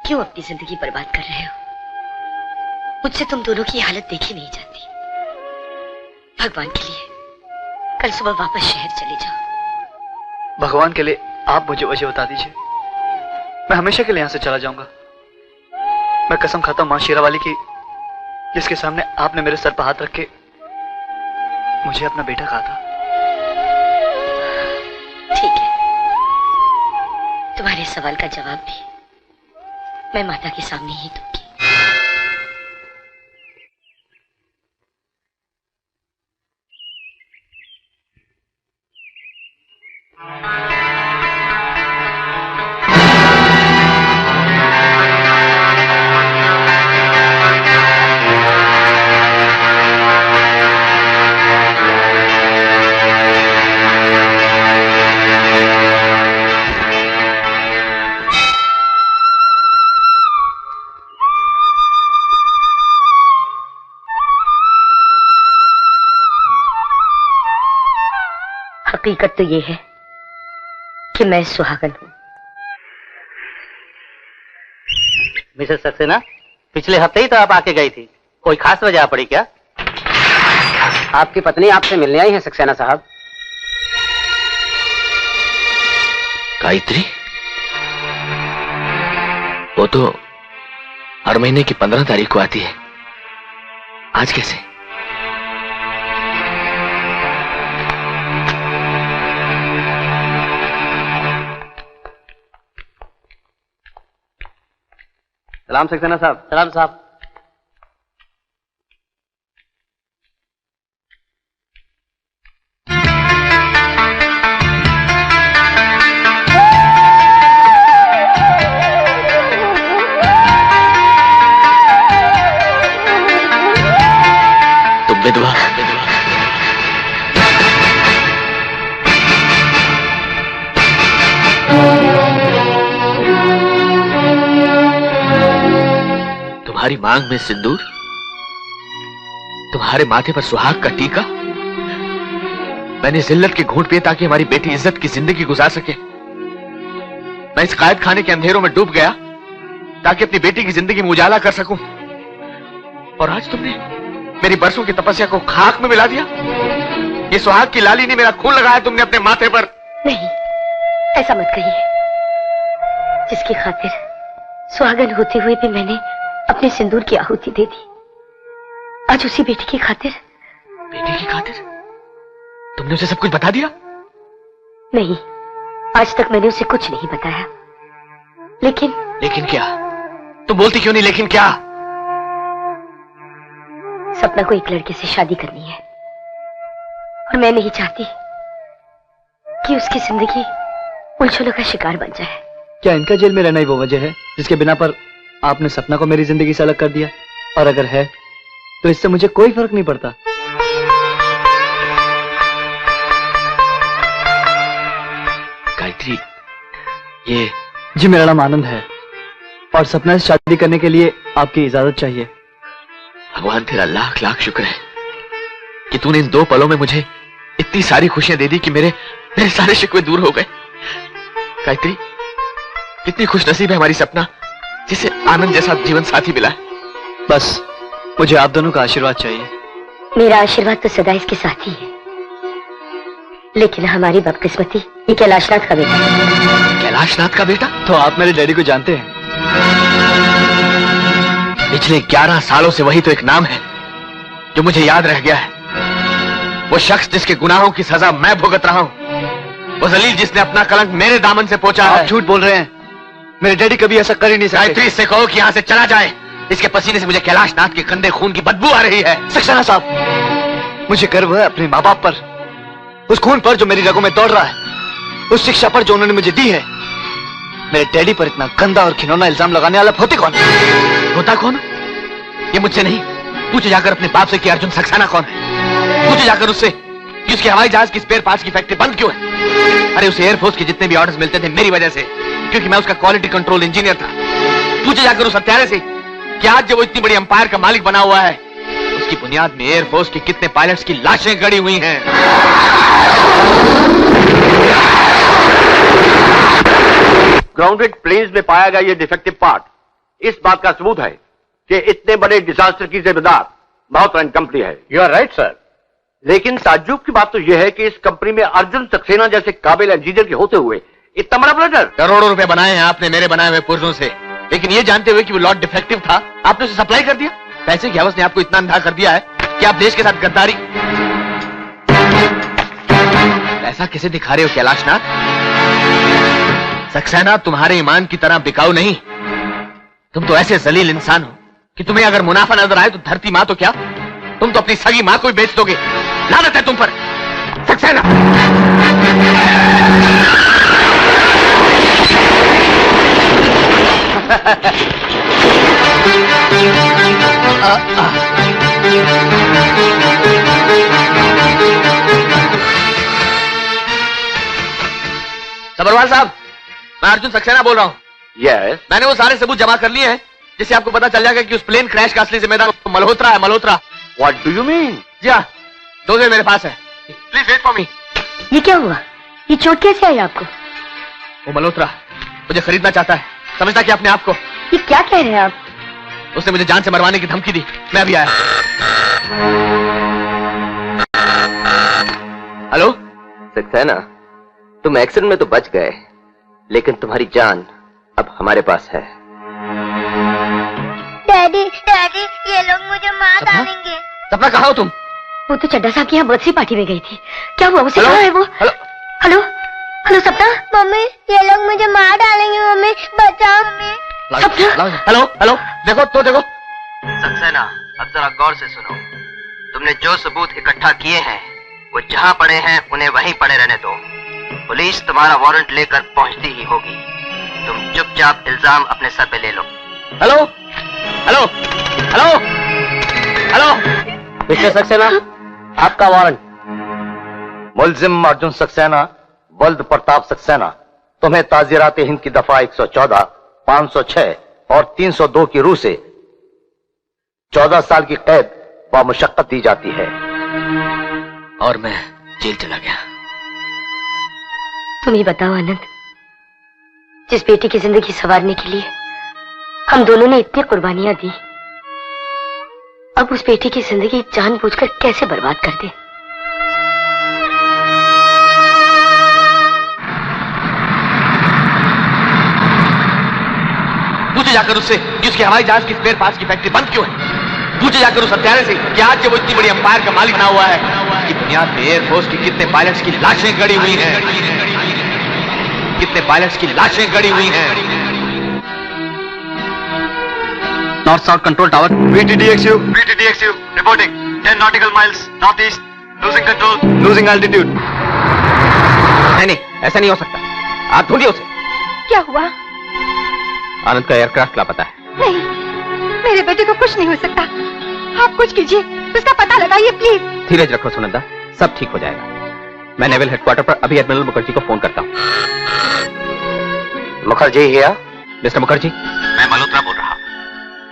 क्यों अपनी जिंदगी बर्बाद कर रहे हो? मुझसे तुम दोनों की हालत देखी नहीं जाती। भगवान के लिए कल सुबह वापस शहर चले जाओ। भगवान के लिए आप मुझे वजह बता दीजिए, मैं हमेशा के लिए यहां से चला जाऊंगा। मैं कसम खाता हूं मां शीरा वाली की, जिसके सामने आपने मेरे सर पर हाथ रख के मुझे अपना बेटा कहा था। ठीक है, तुम्हारे सवाल का जवाब भी मैं माता के सामने ही दूंगी। हकीकत तो ये है कि मैं सुहागन हूं। मिसेस सक्सेना, पिछले हफ्ते ही तो आप आके गई थी, कोई खास वजह पड़ी क्या? आपकी पत्नी आपसे मिलने आई है सक्सेना साहब। गायत्री? वो तो हर महीने की 15 तारीख को आती है, आज कैसे? सलाम सक्सेना साहब। सलाम साहब। तुम विधवा? तुम्हारी मांग में सिंदूर, तुम्हारे माथे पर सुहाग का टीका। मैंने जिल्लत के घूंट पिए ताकि हमारी बेटी इज्जत की जिंदगी गुजार सके। मैं इस कायद खाने के अंधेरों में डूब गया ताकि अपनी बेटी की जिंदगी में उजाला कर सकूं, और आज तुमने मेरी बरसों की तपस्या को खाक में मिला दिया। ये सुहाग की लाली ने मेरा खून लगाया तुमने अपने माथे पर। नहीं, ऐसा मत कहिए। जिसकी खातिर सुहागन होते हुए भी मैंने अपने सिंदूर की आहुति दे दी, आज उसी बेटी की खातिर। बेटी की खातिर? तुमने उसे सब कुछ बता दिया? नहीं, आज तक मैंने उसे कुछ नहीं बताया। लेकिन क्या? तुम बोलती क्यों नहीं लेकिन क्या? सपना को एक लड़के से शादी करनी है, और मैं नहीं चाहती कि उसकी जिंदगी उलझनों का शिकार बन जाए। क्या इनका जेल में रहना ही वो वजह है जिसके बिना पर आपने सपना को मेरी जिंदगी से अलग कर दिया? और अगर है तो इससे मुझे कोई फर्क नहीं पड़ता। गायत्री, ये जी मेरा नाम आनंद है और सपना से शादी करने के लिए आपकी इजाजत चाहिए। भगवान तेरा लाख लाख शुक्र है कि तूने इन 2 पलों में मुझे इतनी सारी खुशियां दे दी कि मेरे सारे शिकवे दूर हो गए। गायत्री, कितनी खुश नसीब है हमारी सपना, जिसे आनंद जैसा जीवन साथी मिला है। बस मुझे आप दोनों का आशीर्वाद चाहिए। मेरा आशीर्वाद तो सदा इसके साथ ही है, लेकिन हमारी बदकिस्मती ये कैलाशनाथ का बेटा है। कैलाशनाथ का बेटा? तो आप मेरे डैडी को जानते हैं? पिछले 11 सालों से वही तो एक नाम है जो मुझे याद रह गया है। वो शख्स जिसके गुनाहों की सजा मैं भुगत रहा हूं, वो जलील जिसने अपना कलंक मेरे दामन से पोंछा है। आप झूठ बोल रहे हैं, मेरे डैडी कभी ऐसा कर ही नहीं सकते। गायत्री, इससे कहो कि यहां से चला जाए। इसके पसीने से मुझे कैलाशनाथ के गंदे खून की बदबू आ रही है। सक्सेना साहब, मुझे गर्व है अपने माँ बाप पर, उस खून पर जो मेरी रगों में दौड़ रहा है, उस शिक्षा पर जो उन्होंने मुझे दी है। मेरे डैडी पर इतना गंदा और घिनौना इल्जाम लगाने वाला होते कौन? होता कौन? ये मुझसे नहीं, पूछे जाकर अपने बाप से कि अर्जुन सक्सेना कौन है। पूछे जाकर उससे कि उसके हवाई जहाज की स्पेयर पार्ट्स की फैक्ट्री बंद क्यों है। अरे उसे एयरफोर्स के जितने भी ऑर्डर्स मिलते थे मेरी वजह से, क्योंकि मैं उसका क्वालिटी कंट्रोल इंजीनियर था। पूछे जाकर उस हत्यारे से कि आज जब वो इतनी बड़ी अंपायर का मालिक बना हुआ है, उसकी बुनियाद में एयरफोर्स के कितने पायलट्स की लाशें गड़ी हुई हैं। ग्राउंडेड प्लेन्स में पाया गया ये डिफेक्टिव पार्ट इस बात का सबूत है कि इतने बड़े डिजास्टर की जिम्मेदार माउथरन कंपनी है। You are right sir. लेकिन ताज्जुब की बात तो यह है कि इस कंपनी में अर्जुन सक्सेना जैसे काबिल इंजीनियर के होते हुए इतना बड़ा ब्लडर। करोड़ों रुपए बनाए हैं आपने मेरे बनाए हुए पुर्जों से, लेकिन ये जानते हुए कि वो लॉट डिफेक्टिव था, आपने उसे सप्लाई कर दिया। पैसे की हवस ने आपको इतना अंधा कर दिया है कि आप देश के साथ गद्दारी। ऐसा किसे दिखा रहे हो कैलाशनाथ? सक्सेना तुम्हारे ईमान की तरह बिकाऊ नहीं। तुम तो ऐसे जलील इंसान हो कि तुम्हें अगर मुनाफा नजर आए तो धरती मां तो क्या, तुम तो अपनी सगी मां को ही बेच दोगे। लानत है तुम पर सक्सेना। सबरवाल साहब, मैं अर्जुन सक्सेना बोल रहा हूँ। यस, मैंने वो सारे सबूत जमा कर लिए हैं जिससे आपको पता चल जाएगा कि उस प्लेन क्रैश का असली जिम्मेदार मल्होत्रा है। Malhotra. What do you mean? जी हाँ, डोजे मेरे पास है। Please wait for me. ये क्या हुआ? ये चोट कैसे आई आपको? वो मल्होत्रा मुझे खरीदना चाहता है, समझता कि अपने आप को। ये क्या कह रहे हैं आप? उसने मुझे जान से मरवाने की धमकी दी, मैं अभी आया। हेलो सक्सेना, तुम एक्सीडेंट में तो बच गए, लेकिन तुम्हारी जान अब हमारे पास है। डैडी, डैडी, ये लोग मुझे मार डालेंगे। सपना, कहाँ हो तुम? वो तो चड्डा साहब की यहाँ बर्थडे पार्टी में गई थी। क्या हुआ? उसे हेलो? कहाँ है वो? हेलो हेलो हेलो सपना। मम्मी, ये लोग मुझे मार डालेंगे। मम्मी बचाओ मम्मी। हेलो हेलो, देखो तो देखो। सक्सेना, अब जरा गौर से सुनो। तुमने जो सबूत इकट्ठा किए हैं वो जहाँ पड़े हैं उन्हें वहीं पड़े रहने दो। पुलिस तुम्हारा वारंट लेकर पहुंचती ही होगी। तुम चुपचाप इल्जाम अपने सर पे ले लो। Hello hello hello hello. Mister Saxena, आपका वारंट। मुल्जिम अर्जुन सक्सेना, वल्द प्रताप सक्सेना, तुम्हें ताज़ीरात हिंद की दफा 114, 506 और 302 की रूह से 14 साल की कैद बामुशक्कत दी जाती है। और मैं जेल चला गया। तुम ही बताओ आनंद, जिस बेटी की जिंदगी संवारने के लिए हम दोनों ने इतनी कुर्बानियां दी, अब उस बेटी की जिंदगी जानबूझकर कैसे बर्बाद कर दे। पूछे जाकर उससे कि उसके हवाई जहाज की स्पेयर पार्ट्स की फैक्ट्री बंद क्यों है। पूछे जाकर उस हत्यारे से कि आज जब वो इतनी बड़ी अंपायर का मालिक बना हुआ है, कि बुनियाद में एयरफोर्स के कितने पायलट्स की लाशें गड़ी हुई हैं, कितने पायलट्स की लाशें गड़ी हुई हैं। North south control tower, VTDXU reporting 10 nautical miles north east, losing control, losing altitude. नहीं, ऐसा नहीं हो सकता, आप ढूंढिए उसे। क्या हुआ? आनंद का एयरक्राफ्ट लापता है। नहीं, मेरे बेटे को कुछ नहीं हो सकता। आप कुछ कीजिए, उसका पता लगाइए प्लीज। धीरज रखो सुनंदा, सब ठीक हो जाएगा। मैं नेवल हेडक्वार्टर पर अभी एडमिरल मुखर्जी को फोन करता हूँ। मुखर्जी हियर? मिस्टर मुखर्जी, मैं मल्होत्रा बोल रहा हूँ।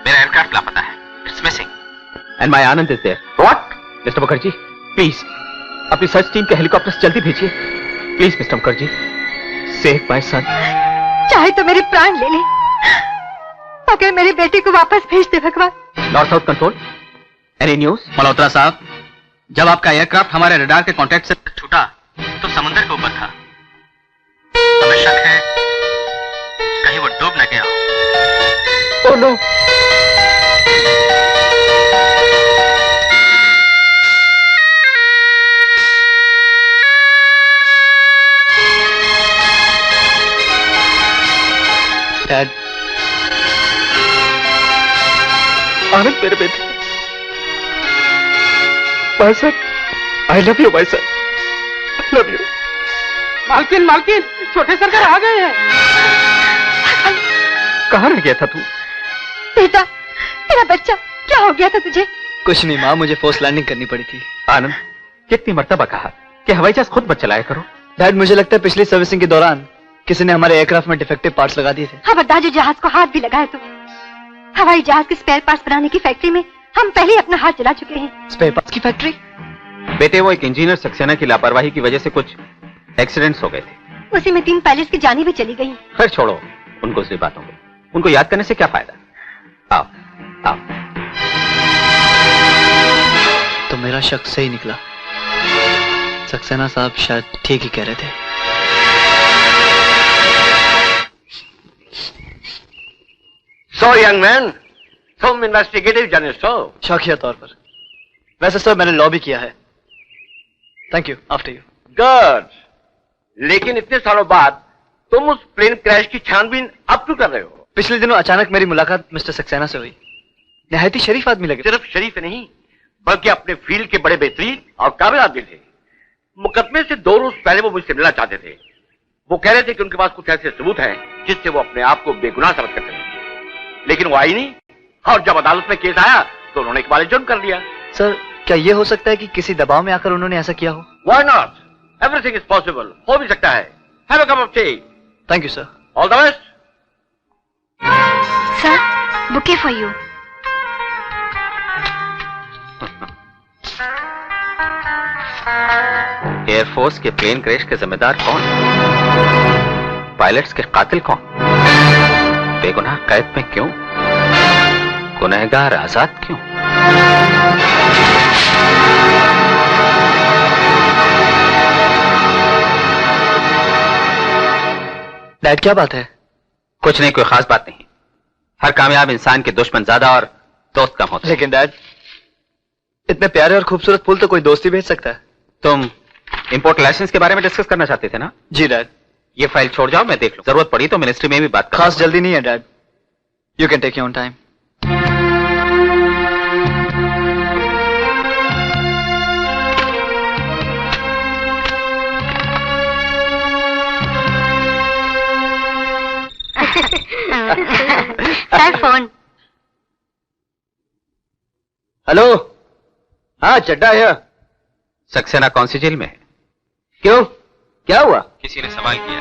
मेरा एयरक्राफ्ट लापता है। It's missing and my Anand is there. What? Mister Mukherjee, please अपनी सर्च टीम के हेलीकॉप्टर जल्दी भेजिए। Please mister Mukherjee, save my son. चाहे तो मेरे प्राण ले ले, मगर मेरी बेटी को वापस भेज दे भगवान। North south control, any news? Malhotra साहब, जब आपका एयरक्राफ्ट हमारे रडार के कांटेक्ट से छूटा तो समुद्र के ऊपर था। हमें शक है कहीं वो डूब न गया हो। Oh no. डैड, आनंद मेरे बेटे, my son, I love you my son, I love you. मालकिन मालकिन, छोटे सरकार आ गए हैं। कहाँ रह गया था तू? बेटा, तेरा बच्चा, क्या हो गया था तुझे? कुछ नहीं माँ, मुझे फोर्स लैंडिंग करनी पड़ी थी। आनंद, कितनी मर्तबा कहा कि हवाई जहाज खुद मत चलाया करो। डैड, मुझे लगता है पिछली सर्विसिंग के दौरान किसी ने हमारे एयरक्राफ्ट में डिफेक्टिव पार्ट्स लगा दिए थे। खबरदार जो जहाज को हाथ भी लगाए तो। हवाई जहाज के स्पेयर पार्ट्स बनाने की फैक्ट्री में हम पहले ही अपना हाथ चला चुके हैं। स्पेयर पार्ट्स की फैक्ट्री? बेटे, वो एक इंजीनियर सक्सेना की लापरवाही की वजह से कुछ एक्सीडेंट्स हो गए थे। उसी में 3 पायलट्स की जानें भी चली गई। खैर छोड़ो उनको, दूसरी बातों को उनको याद करने से क्या फायदा। आओ आओ। तो मेरा शक सही निकला। सक्सेना साहब शायद ठीक ही कह रहे थे। So young man, तुम इन्वेस्टिगेटिव जर्नलिस्ट हो? शौकिया तौर पर। वैसे सर मैंने लॉ भी किया है। Thank you, after you. Good. लेकिन इतने सालों बाद तुम उस प्लेन क्रैश की छानबीन अब क्यों कर रहे हो? पिछले दिनों अचानक मेरी मुलाकात मिस्टर सक्सेना से हुई। निहायत ही शरीफ आदमी लगे। सिर्फ शरीफ नहीं, बल्कि अपने फील्ड के बड़े बेहतरीन और काबिल आदमी थे। मुकदमे से 2 रोज पहले वो मुझसे मिलना चाहते थे। वो कह रहे थे कि उनके पास कुछ ऐसे सबूत हैं जिससे वो अपने आप को बेगुनाह साबित करते हैं, लेकिन वो आई नहीं। और जब अदालत में केस आया तो उन्होंने इकबाल जुर्म कर लिया। सर, क्या ये हो सकता है कि किसी दबाव में आकर उन्होंने ऐसा किया हो? Why not? Everything is possible. हो भी सकता है। Have a cup of tea. Thank you, sir. All the best. Sir, bouquet for you. Air force के प्लेन क्रैश के जिम्मेदार कौन? पायलट्स के कातिल कौन? बेगुनाह कैद में क्यों? गुनहगार आजाद क्यों? डैड, क्या बात है? कुछ नहीं, कोई खास बात नहीं। हर कामयाब इंसान के दुश्मन ज्यादा और दोस्त कम होते हैं। लेकिन डैड, इतने प्यारे और खूबसूरत फूल तो कोई दोस्त ही भेज सकता है। तुम इंपोर्ट लाइसेंस के बारे में डिस्कस करना चाहते थे ना? जी डैड। ये फाइल छोड़ जाओ, मैं देख लूं। जरूरत पड़ी तो मिनिस्ट्री में भी बात कर। खास जल्दी नहीं है dad. You can take your own time. Sir, phone. Hello. हाँ, चड्डा है। सक्सेना कौन सी जेल में है? क्यों, क्या हुआ? किसी ने सवाल किया,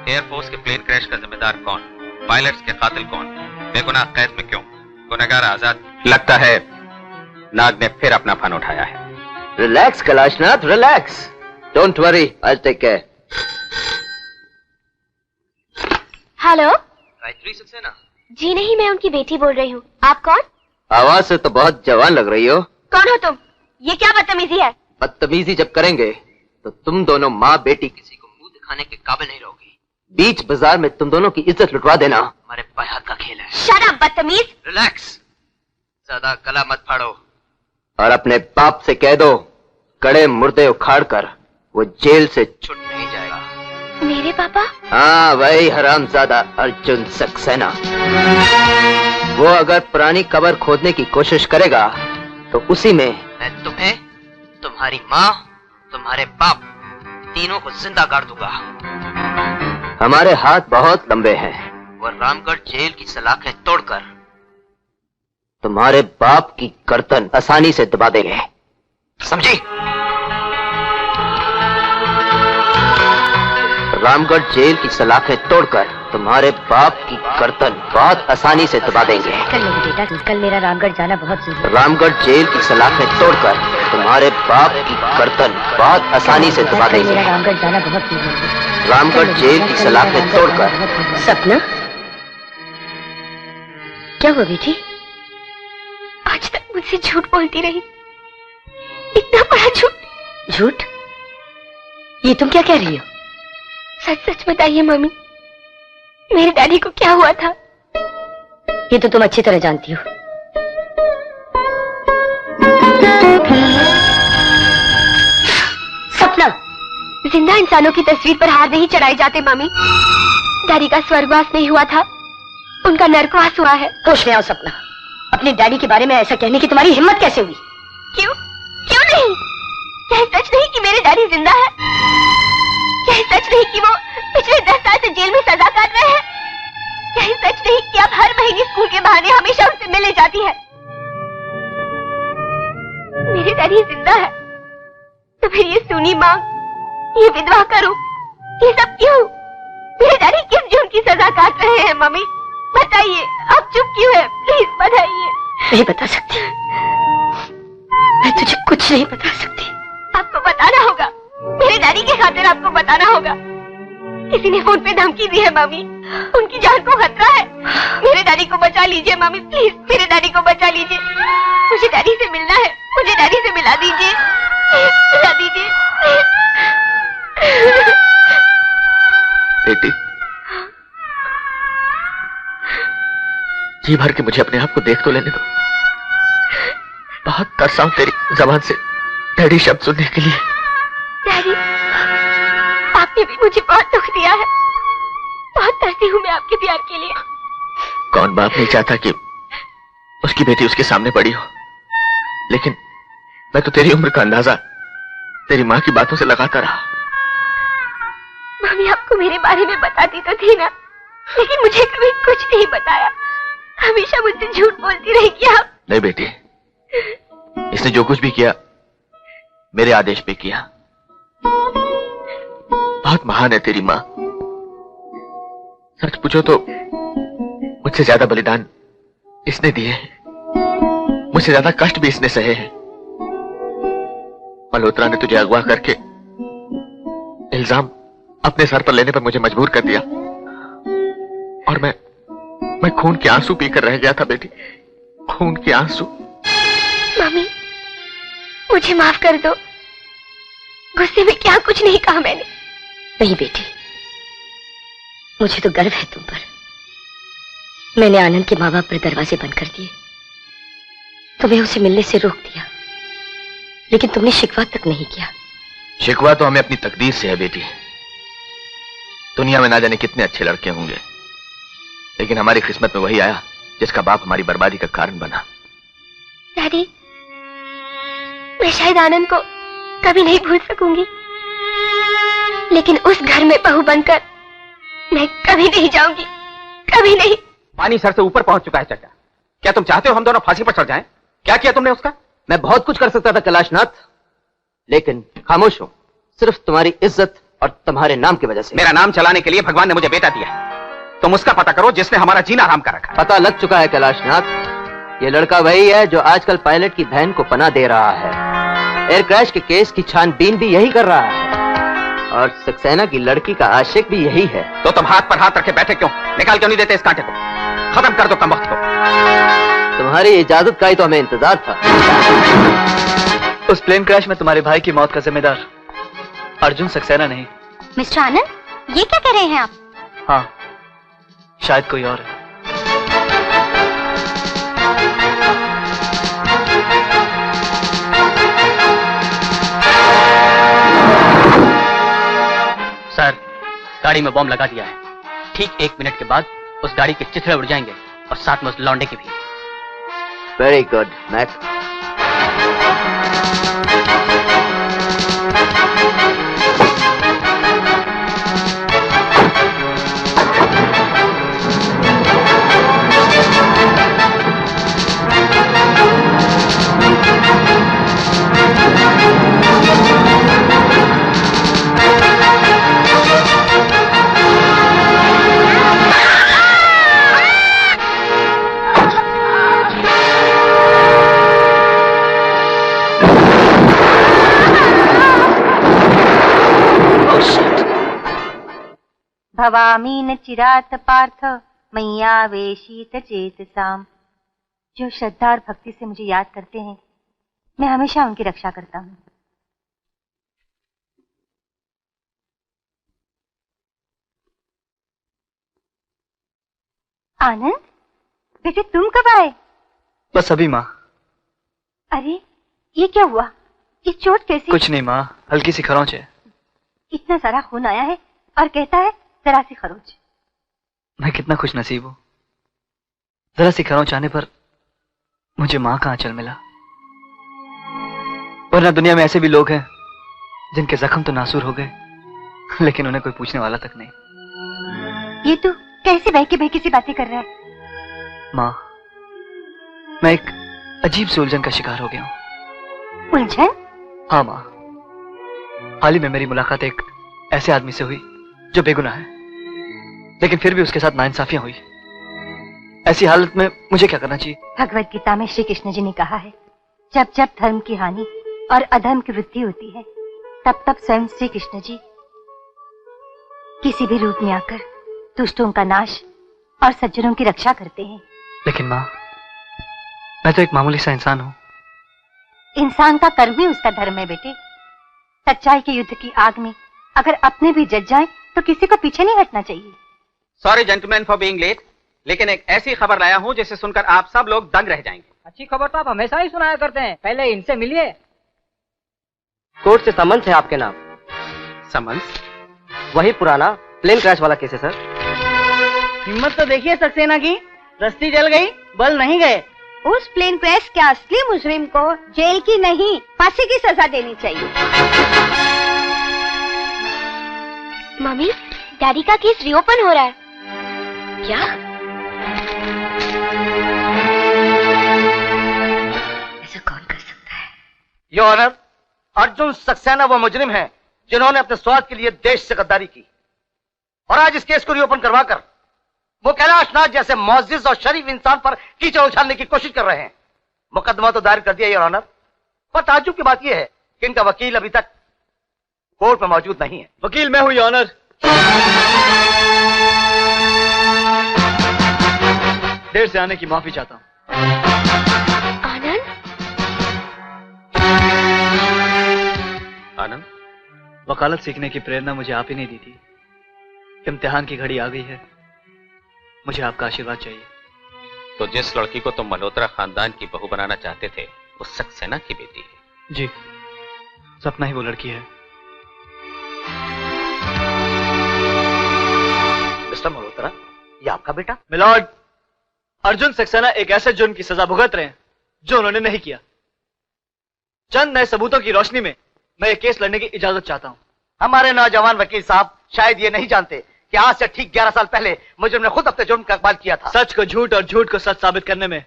एयरफोर्स के प्लेन क्रैश का जिम्मेदार कौन? पायलट्स के कातिल कौन? बेगुनाह कैद में क्यों? गुनहगार आजाद। लगता है नाग ने फिर अपना फन उठाया है। Relax Kailashnath, relax. Don't worry, I take care. Hello. Gayatri Saxena? जी नहीं, मैं उनकी बेटी बोल रही हूँ। आप कौन? आवाज से तो बहुत जवान लग रही हो। कौन हो तुम? ये क्या बदतमीजी है? बदतमीजी जब करेंगे तो तुम दोनों माँ बेटी किसी को मुंह दिखाने के काबिल नहीं रहोगी। बीच बाजार में तुम दोनों की इज्जत लुटवा देना हमारे पाए हाथ का खेल है। शट अप बदतमीज। रिलैक्स, ज्यादा गला मत फाड़ो। और अपने बाप से कह दो, कड़े मुर्दे उखाड़ कर वो जेल से छूट नहीं जाएगा। मेरे पापा? हाँ, वही हरामजादा अर्जुन सक्सेना। वो अगर पुरानी कब्र खोदने की कोशिश करेगा तो उसी में मैं तुम्हें, तुम्हारी माँ, तुम्हारे बाप, तीनों को जिंदा गाड़ दूंगा। हमारे हाथ बहुत लंबे हैं। वो रामगढ़ जेल की सलाखें तोड़कर तुम्हारे बाप की गर्दन आसानी से दबा देंगे, समझी? रामगढ़ जेल की सलाखें तोड़कर तुम्हारे बाप की गर्दन बहुत आसानी से दबा देंगे। कल नहीं बेटा, कल मेरा रामगढ़ जाना बहुत जरूरी है। रामगढ़ जेल की सलाखें तोड़कर तुम्हारे बाप की गर्दन बहुत आसानी से दबा देंगे। मेरा रामगढ़ जाना बहुत जरूरी है। रामगढ़ जेल की सलाखें तोड़कर। सपना, क्या हुआ बेटी? आज तक मुझसे झूठ बोलती रही, इतना बड़ा झूठ। झूठ? ये तुम क्या कह रही हो? सच सच बताइए मम्मी, मेरे डैडी को क्या हुआ था? ये तो तुम अच्छी तरह जानती हो। सपना, जिंदा इंसानों की तस्वीर पर हार नहीं चढ़ाए जाते मम्मी। डैडी का स्वर्गवास नहीं हुआ था, उनका नरकवास हुआ है। होश में आओ सपना, अपने डैडी के बारे में ऐसा कहने की तुम्हारी हिम्मत कैसे हुई? क्यों क्यों नहीं? क्या सच नहीं कि मेरे डैडी जिंदा है? क्या सच नहीं कि वो पिछले 10 साल से जेल में सजा काट रहे हैं? क्या सच नहीं कि अब हर महीने स्कूल के बहाने हमेशा उनसे मिलने जाती है? मेरे डैडी जिंदा है तो फिर ये सूनी मांग, ये विधवा का रूप, ये सब क्यों? मेरे डैडी किस जुर्म की सजा काट रहे हैं मम्मी? बताइए, आप चुप क्यों है? प्लीज बताइए। नहीं बता सकती, मैं तुझे कुछ नहीं बता सकती। आपको बताना होगा, मेरे डैडी के खातिर आपको बताना होगा। किसी ने फोन पे धमकी दी है मम्मी, उनकी जान को खतरा है। मेरे डैडी को बचा लीजिए मम्मी, प्लीज मेरे डैडी को बचा लीजिए। मुझे डैडी से मिलना है, मुझे डैडी से मिला दीजिए, मिला दीजिए। बेटी, जी भर के मुझे अपने आप को देख तो लेने दो। बहुत तरसा हूं तेरी जबान से डैडी शब्द सुनने के लिए। डैडी, आपने भी मुझे बहुत दुख दिया है, बहुत तरसी हूँ मैं आपके प्यार के लिए। कौन बाप नहीं चाहता कि उसकी बेटी उसके सामने पड़ी हो, लेकिन मैं तो तेरी उम्र का अंदाजा तेरी माँ की बातों से लगाता रहा। मम्मी आपको मेरे बारे में बताती तो थी ना, लेकिन मुझे कभी कुछ नहीं बताया। हमेशा मुझसे झूठ बोलती रही कि आप। नहीं बेटी, इसने जो कुछ भी किया मेरे आदेश पे किया। बहुत महान है तेरी माँ। सच पूछो तो मुझसे ज्यादा बलिदान इसने दिए हैं, मुझसे ज्यादा कष्ट भी इसने सहे हैं। मल्होत्रा ने तुझे अगवा करके इल्जाम अपने सर पर लेने पर मुझे मजबूर कर दिया, और मैं खून के आंसू पीकर रह गया था बेटी, खून के आंसू। मम्मी, मुझे माफ कर दो, गुस्से में क्या कुछ नहीं कहा मैंने। नहीं बेटी, मुझे तो गर्व है तुम पर। मैंने आनंद के माँ बाप पर दरवाजे बंद कर दिए, तुम्हें उसे मिलने से रोक दिया, लेकिन तुमने शिकवा तक नहीं किया। शिकवा तो हमें अपनी तकदीर से है बेटी। दुनिया में ना जाने कितने अच्छे लड़के होंगे, लेकिन हमारी किस्मत में वही आया जिसका बाप हमारी बर्बादी का कारण बना। डैडी, मैं शायद आनंद को कभी नहीं भूल सकूंगी, लेकिन उस घर में बहू बनकर मैं कभी नहीं जाऊंगी, कभी नहीं। पानी सर से ऊपर पहुंच चुका है चड्डा। क्या तुम चाहते हो हम दोनों फांसी पर चढ़ जाएं? क्या किया तुमने उसका? मैं बहुत कुछ कर सकता था कैलाशनाथ, लेकिन खामोश हूं, सिर्फ तुम्हारी इज्जत और तुम्हारे नाम की वजह से। मेरा नाम चलाने के लिए भगवान ने मुझे बेटा दिया है। तुम उसका पता करो जिसने हमारा जीना हराम कर रखा। पता लग चुका है कैलाशनाथ, ये लड़का वही है जो आजकल पायलट की बहन को पनाह दे रहा है। एयर क्रैश के केस की छानबीन भी यही कर रहा है, और सक्सेना की लड़की का आशिक भी यही है। तो तुम हाथ पर हाथ रखे बैठे क्यों? निकाल क्यों नहीं देते इस कांटे को? खत्म कर दो कमबख्त को। तुम्हारी इजाजत का ही तो हमें इंतजार था। उस प्लेन क्रैश में तुम्हारे भाई की मौत का जिम्मेदार अर्जुन सक्सेना नहीं। मिस्टर आनंद, ये क्या कह रहे हैं आप? हाँ, शायद कोई और है। सर, गाड़ी में बॉम्ब लगा दिया है। ठीक 1 मिनट के बाद उस गाड़ी के चिथड़े उड़ जाएंगे, और साथ में उस लौंडे की भी। Very good Mac. भवामी न चिरात पार्थ मैया वेशित चेतसाम। जो श्रद्धा और भक्ति से मुझे याद करते हैं, मैं हमेशा उनकी रक्षा करता हूँ। आनंद, बेटे तुम कब आए? बस अभी माँ। अरे ये क्या हुआ? ये चोट कैसी? कुछ नहीं माँ, हल्की सी खरोंच है। इतना सारा खून आया है और कहता है जरा सी खरोंच। मैं कितना खुश नसीब हूँ। जरा सी खरोंच आने पर मुझे माँ का आंचल मिला। वरना दुनिया में ऐसे भी लोग हैं जिनके जख्म तो नासूर हो गए, लेकिन उन्हें कोई पूछने वाला तक नहीं। ये तो कैसे बहकी सी बातें कर रहा है? माँ, मैं एक अजीब सी उलझन का शिकार हो गया हूँ। उलझन? हाँ माँ, हाल ही में मेरी मुलाकात एक ऐसे आदमी से हुई जो बेगुनाह है, लेकिन फिर भी उसके साथ नाइंसाफियां हुई। ऐसी हालत में मुझे क्या करना चाहिए? भगवत गीता में श्री कृष्ण जी ने कहा है, जब जब धर्म की हानि और अधर्म की वृद्धि होती है, तब तब स्वयं श्री कृष्ण जी किसी भी रूप में आकर दुष्टों का नाश और सज्जनों की रक्षा करते हैं। लेकिन माँ, मैं तो एक मामूली सा इंसान हूँ। इंसान का कर्म ही उसका धर्म है बेटे। सच्चाई के युद्ध की आग में अगर अपने भी जज जाएं, तो किसी को पीछे नहीं हटना चाहिए। Sorry gentleman for being late, लेकिन एक ऐसी खबर लाया हूँ जिसे सुनकर आप सब लोग दंग रह जाएंगे। अच्छी खबर तो आप हमेशा ही सुनाया करते हैं, पहले इनसे मिलिए। कोर्ट से समन्स है आपके नाम। समन्स? वही पुराना प्लेन क्रैश वाला केस है सर। हिम्मत तो देखिए सक्सेना की, रस्सी जल गई, बल नहीं गए। उस प्लेन क्रैश के असली मुजरिम को जेल की नहीं, फांसी की सजा देनी चाहिए। मम्मी, डैडी का केस रीओपन हो रहा है। क्या? ऐसा कौन कर सकता है? योर ऑनर, अर्जुन सक्सेना वो मुजरिम हैं जिन्होंने अपने स्वार्थ के लिए देश से गद्दारी की, और आज इस केस को रीओपन करवाकर वो कैलाशनाथ जैसे मुअज्जिज और शरीफ इंसान पर कीचड़ उछालने की कोशिश कर रहे हैं। मुकदमा तो दायर कर दिया योर ऑनर, पर ताज्जुब की बात यह है कि इनका वकील अभी तक कोर्ट में मौजूद नहीं है। वकील मैं हूं योर ऑनर। देर से आने की माफी चाहता हूं। आनंद? आनंद? वकालत सीखने की प्रेरणा मुझे आप ही नहीं दी थी। इम्तिहान की घड़ी आ गई है, मुझे आपका आशीर्वाद चाहिए। तो जिस लड़की को तुम मल्होत्रा खानदान की बहू बनाना चाहते थे, वो सक्सेना की बेटी है। जी, सपना ही वो लड़की है। मिस्टर मल्होत्रा, ये आपका बेटा? मिलॉर्ड, अर्जुन सक्सेना एक ऐसे जुर्म की सजा भुगत रहे हैं जो उन्होंने नहीं किया। चंद नए सबूतों की रोशनी में मैं ये केस लड़ने की इजाजत चाहता हूं। हमारे नौजवान वकील साहब शायद ये नहीं जानते कि आज से ठीक 11 साल पहले मुजरिम ने खुद अपने जुर्म का इकबाल किया था। सच को झूठ और झूठ को सच साबित करने में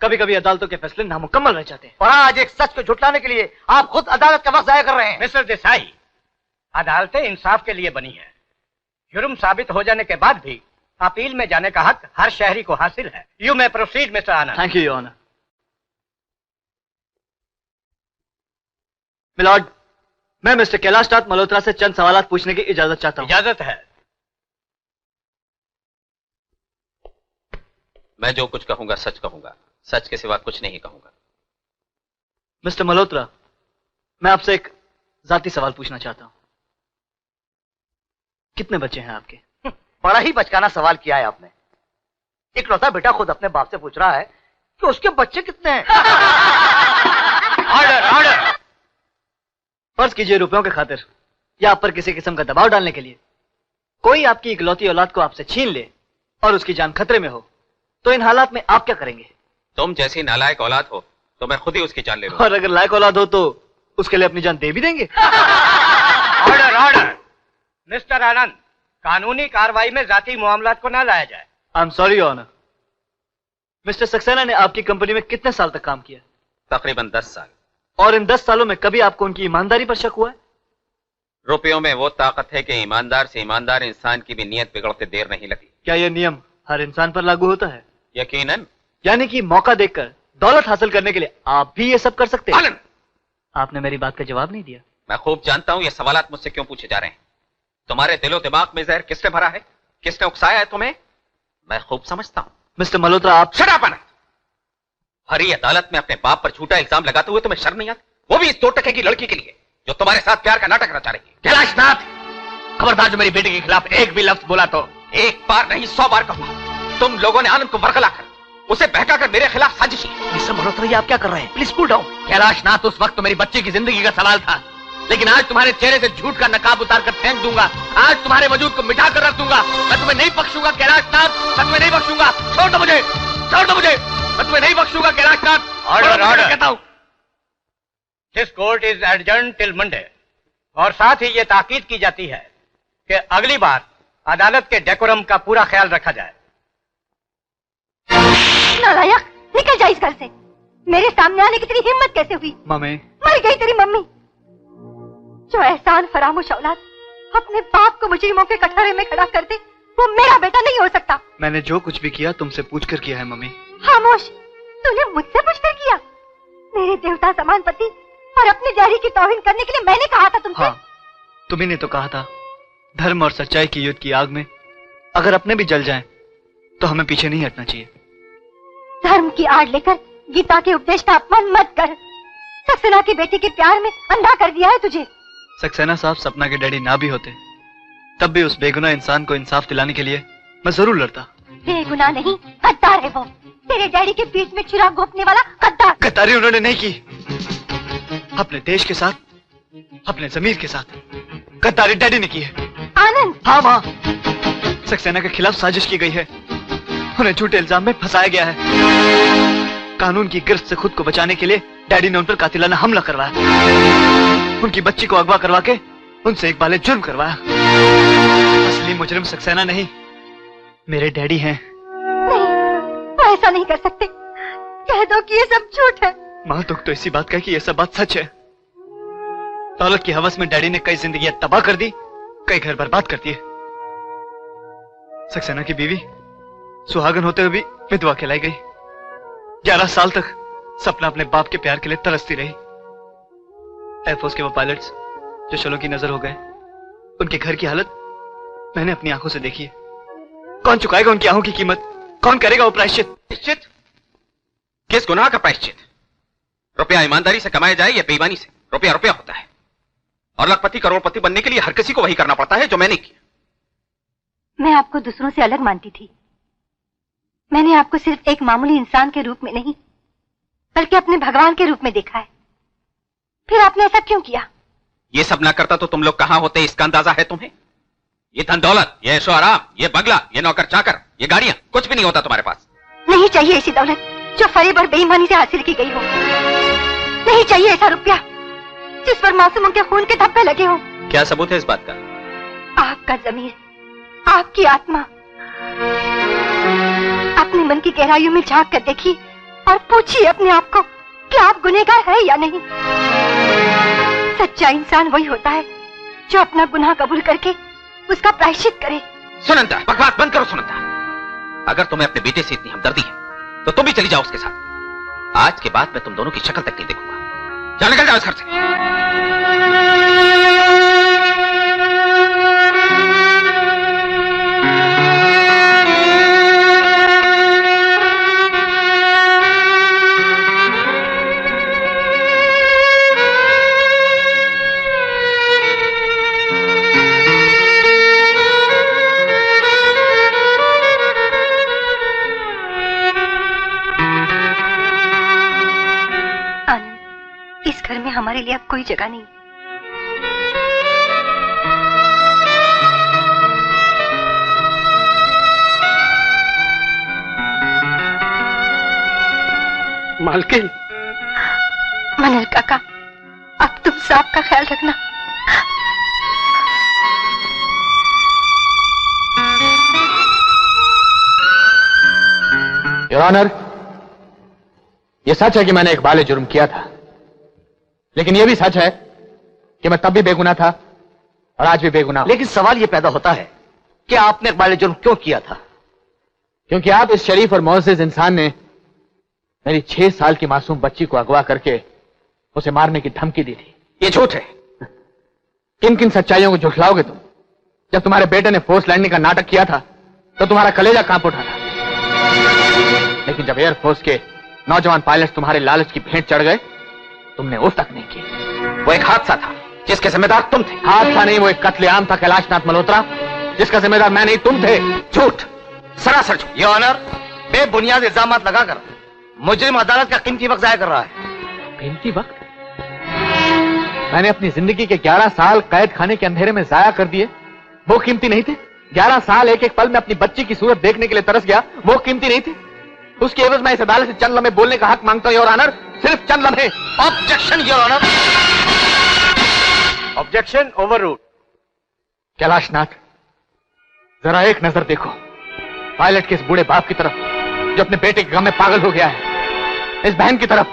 कभी कभी अदालतों के फैसले नामुकम्मल रह जाते हैं। और आज एक सच को झुटलाने के लिए आप खुद अदालत का वक्त जाया कर रहे हैं। मिस्टर देसाई, अदालतें इंसाफ के लिए बनी है। जुर्म साबित हो जाने के बाद भी अपील में जाने का हक हर शहरी को हासिल है। You may proceed mister Anand. Thank you your honour. Milord, मैं मिस्टर कैलाशनाथ मल्होत्रा से चंद सवालात पूछने की इजाजत चाहता हूं। इजाजत है। मैं जो कुछ कहूंगा सच कहूंगा, सच के सिवा कुछ नहीं कहूंगा। मिस्टर मल्होत्रा, मैं आपसे एक जाती सवाल पूछना चाहता हूं। कितने बच्चे हैं आपके? बड़ा ही बचकाना सवाल किया है आपने। इकलौता बेटा खुद अपने बाप से पूछ रहा है कि उसके बच्चे कितने हैं। Order, order. फर्ज कीजिए रुपयों के खातिर या आप पर किसी किस्म का दबाव डालने के लिए कोई आपकी इकलौती औलाद को आपसे छीन ले और उसकी जान खतरे में हो, तो इन हालात में आप क्या करेंगे? तुम जैसी नालायक औलाद हो तो मैं खुद ही उसकी जान ले लूंगा। और अगर लायक औलाद हो तो उसके लिए अपनी जान दे भी देंगे। Order, order. मिस्टर आनंद, कानूनी कार्रवाई में जाती मामलात को ना लाया जाए। I am sorry your honour. Mister Saxena ने आपकी कंपनी में कितने साल तक काम किया? तकरीबन 10 साल। और इन 10 सालों में कभी आपको उनकी ईमानदारी पर शक हुआ है? रुपयों में वो ताकत है कि ईमानदार से ईमानदार इंसान की भी नीयत बिगड़ते देर नहीं लगी। क्या यह नियम हर इंसान पर लागू होता है? यकीनन। यानी कि मौका देखकर दौलत हासिल करने के लिए आप भी ये सब कर सकते हैं? आपने मेरी बात का जवाब नहीं दिया। मैं खूब जानता हूं ये सवालात मुझसे क्यों पूछे जा रहे हैं। तुम्हारे दिलो दिमाग में जहर किसने भरा है, किसने उकसाया है तुम्हें, मैं खूब समझता हूं। मिस्टर मल्होत्रा, आप शट अप आनंद। हरी अदालत में अपने बाप पर झूठा इल्जाम लगाते हुए तुम्हें शर्म नहीं आती, वो भी इस 2 टके की लड़की के लिए जो तुम्हारे साथ प्यार का नाटक रचा रही है। कैलाशनाथ, खबरदार जो मेरी बेटी के खिलाफ एक भी लफ्ज बोला तो। एक बार नहीं 100 बार कहूंगा। तुम लोगों ने आनंद को वरगला कर उसे बहकाकर मेरे खिलाफ साजिश की। मिस्टर मल्होत्रा, ये आप क्या कर रहे हैं? Please cool down. कैलाशनाथ, उस वक्त तो मेरी बच्ची की जिंदगी का सवाल था, लेकिन आज तुम्हारे चेहरे से झूठ का नकाब उतार कर फेंक दूंगा। आज तुम्हारे वजूद को मिटा कर रख दूंगा। मैं तुम्हें नहीं बख्शूंगा कैलाशनाथ, मैं तुम्हें नहीं बख्शूंगा। छोड़ दो मुझे, छोड़ दो मुझे, मैं तुम्हें नहीं बख्शूंगा कैलाशनाथ। ऑर्डर, ऑर्डर कहता हूं। This court is adjourn till Monday. और साथ ही ये ताकीद की जाती है कि अगली बार अदालत के डेकोरम का पूरा ख्याल रखा जाए। नालायक, निकल जा इस घर से। मेरे सामने आने की तेरी हिम्मत कैसे हुई? मम्मी, मर गई तेरी मम्मी। जो एहसान फरामोश औलाद अपने बाप को मुजरिमों के कटघरे में खड़ा कर दे, वो मेरा बेटा नहीं हो सकता। मैंने जो कुछ भी किया तुमसे पूछकर किया है मम्मी। खामोश, तूने मुझसे पूछकर किया? मेरे देवता समान पति और अपने डैडी की तौहीन करने के लिए मैंने कहा था तुमसे। हाँ, तुम्ही ने तो कहा था धर्म और सच्चाई की युद्ध की आग में अगर अपने भी जल जाएं, तो हमें पीछे नहीं हटना चाहिए। धर्म की आड़ लेकर गीता के उपदेश का अपमान मत कर। सक्सेना की बेटी के प्यार में अंधा कर दिया है तुझे। सक्सेना साहब सपना के डैडी ना भी होते तब भी उस बेगुनाह इंसान को इंसाफ दिलाने के लिए मैं जरूर लड़ता। बेगुनाह नहीं, गद्दार है वो। तेरे डैडी के पीठ में छुरा घोंपने वाला गद्दार। गद्दारी उन्होंने नहीं की, अपने देश के साथ, अपने जमीर के साथ गद्दारी डैडी ने की है। आनंद। हाँ माँ, सक्सेना के खिलाफ साजिश की गई है, उन्हें झूठे इल्जाम में फंसाया गया है। कानून की गिरफ्त से खुद को बचाने के लिए डैडी ने उन पर कातिलाना हमला करवाया। उनकी बच्ची को अगवा करवा के उनसे एक बाले जुर्म करवाया। असली मुजरिम सक्सेना नहीं, मेरे डैडी हैं। नहीं, ऐसा नहीं कर सकते। कह दो कि ये सब झूठ है। माँ, दुख तो इसी बात का है कि ये सब बात सच है। दौलत की हवस में डैडी ने कई जिंदगियां तबाह कर दी, कई घर बर्बाद कर दिए। सक्सेना की बीवी सुहागन होते हुए भी विधवा कहलाई गई। 11 साल तक सपना अपने बाप के प्यार के लिए तरसती रही। एयरफोर्स के वो पायलट्स जो शोलों की नजर हो गए, उनके घर की हालत मैंने अपनी आंखों से देखी है। कौन चुकाएगा उनकी आंखों की कीमत? कौन करेगा वो प्रायश्चित? प्रायश्चित? किस गुनाह का प्रायश्चित? रुपया ईमानदारी से कमाया जाए या बेईमानी से, रुपया रुपया होता है। और लखपति करोड़पति बनने के लिए हर किसी को वही करना पड़ता है जो मैंने किया। मैं आपको दूसरों से अलग मानती थी। मैंने आपको सिर्फ एक मामूली इंसान के रूप में नहीं, बल्कि अपने भगवान के रूप में देखा है। फिर आपने ऐसा क्यों किया? ये सब ना करता तो तुम लोग कहां होते, इसका अंदाजा है तुम्हें? ये धन दौलत, ये ऐशो आराम, ये बंगला, ये नौकर चाकर, ये गाड़ियां, कुछ भी नहीं होता तुम्हारे पास। नहीं चाहिए ऐसी दौलत जो फरेब और बेईमानी से हासिल की गई हो। नहीं चाहिए ऐसा रुपया जिस पर मासूमों के खून के धब्बे लगे हो। क्या सबूत है इस बात का? आपका जमीर, आपकी आत्मा। अपने मन की गहराइयों में झांक कर देखिए और पूछिए अपने आप को कि आप गुनहगार है या नहीं। सच्चा इंसान वही होता है जो अपना गुनाह कबूल करके उसका प्रायश्चित करे। सुनंदा, बकवास बंद करो सुनंदा। अगर तुम्हें अपने बेटे से इतनी हमदर्दी है तो तुम भी चली जाओ उसके साथ। आज के बाद मैं तुम दोनों की शक्ल तक नहीं देखूंगा। जाओ, निकल जाओ इस घर से। हमारे लिए अब कोई जगह नहीं। मालकिन। मनोहर काका, अब तुम सांप का ख्याल रखना। योर ऑनर, यह सच है कि मैंने एक बाले जुर्म किया था, लेकिन यह भी सच है कि मैं तब भी बेगुनाह था और आज भी बेगुनाह। लेकिन सवाल यह पैदा होता है कि आपने एक बाले जुर्म क्यों किया था? क्योंकि आप इस शरीफ और मोअज़्ज़िज़ इंसान ने मेरी 6 साल की मासूम बच्ची को अगवा करके उसे मारने की धमकी दी थी। ये झूठ है। किन किन सच्चाइयों को झुठलाओगे तुम? जब तुम्हारे बेटे ने फोर्स लैंडिंग का नाटक किया था तो तुम्हारा कलेजा कांप उठा था, लेकिन जब एयरफोर्स के नौजवान पायलट तुम्हारे लालच की भेंट चढ़ गए तुमने उस तक नहीं की। वो एक हादसा था जिसके जिम्मेदार तुम थे। हादसा नहीं, वो एक कत्लेआम था कैलाशनाथ मल्होत्रा, जिसका जिम्मेदार मैं नहीं तुम थे। झूठ, सरासर झूठ। ये ऑनर बेबुनियाद इल्जाम लगाकर मुजरिम अदालत का कीमती वक्त जाया कर रहा है। कीमती वक्त? मैंने अपनी जिंदगी के 11 साल कैद खाने के अंधेरे में जाया कर दिए, वो कीमती नहीं थे? 11 साल एक एक पल में अपनी बच्ची की सूरत देखने के लिए तरस गया, वो कीमती नहीं थे? उसके एवज मैं इस अदालत से चंद लम्हे बोलने का हक मांगता हूं योर ऑनर, सिर्फ चंद लम्हे। Objection your honour. Objection overruled. Kailashnath, जरा एक नजर देखो पायलट के इस बूढ़े बाप की तरफ जो अपने बेटे के गम में पागल हो गया है, इस बहन की तरफ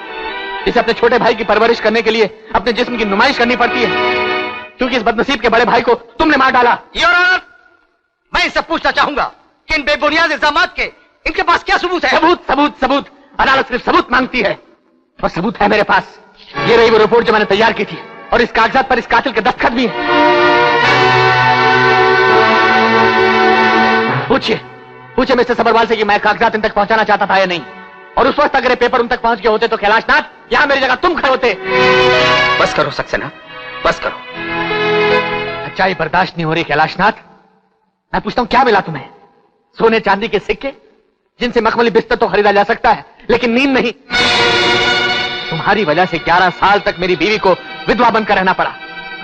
जिसे अपने छोटे भाई की परवरिश करने के लिए अपने जिस्म की नुमाइश करनी पड़ती है, क्योंकि इस बदनसीब के बड़े भाई को तुमने मार डाला। योर ऑनर, मैं इससे पूछना चाहूंगा कि इन बेबुनियाद इल्जामात के इनके पास क्या सबूत है? सबूत सबूत सबूत, अदालत सिर्फ सबूत मांगती है और सबूत है मेरे पास। ये रही वो रिपोर्ट जो मैंने तैयार की थी और इस कागजात पर इस कातिल के दस्तखत भी है। पूछिए पूछिए मिस्टर सबरवाल से कि मैं कागजात इन तक पहुंचाना चाहता था या नहीं, और उस वक्त अगर ये पेपर उन तक पहुंच गए होते तो कैलाशनाथ यहां मेरी जगह तुम खड़े होते। बस करो सक्सेना, बस करो। सच्चाई बर्दाश्त नहीं हो रही कैलाशनाथ। मैं पूछता हूं क्या मिला तुम्हें? सोने चांदी के सिक्के जिनसे मखमली बिस्तर तो खरीदा जा सकता है लेकिन नींद नहीं। तुम्हारी वजह से 11 साल तक मेरी बीवी को विधवा बनकर रहना पड़ा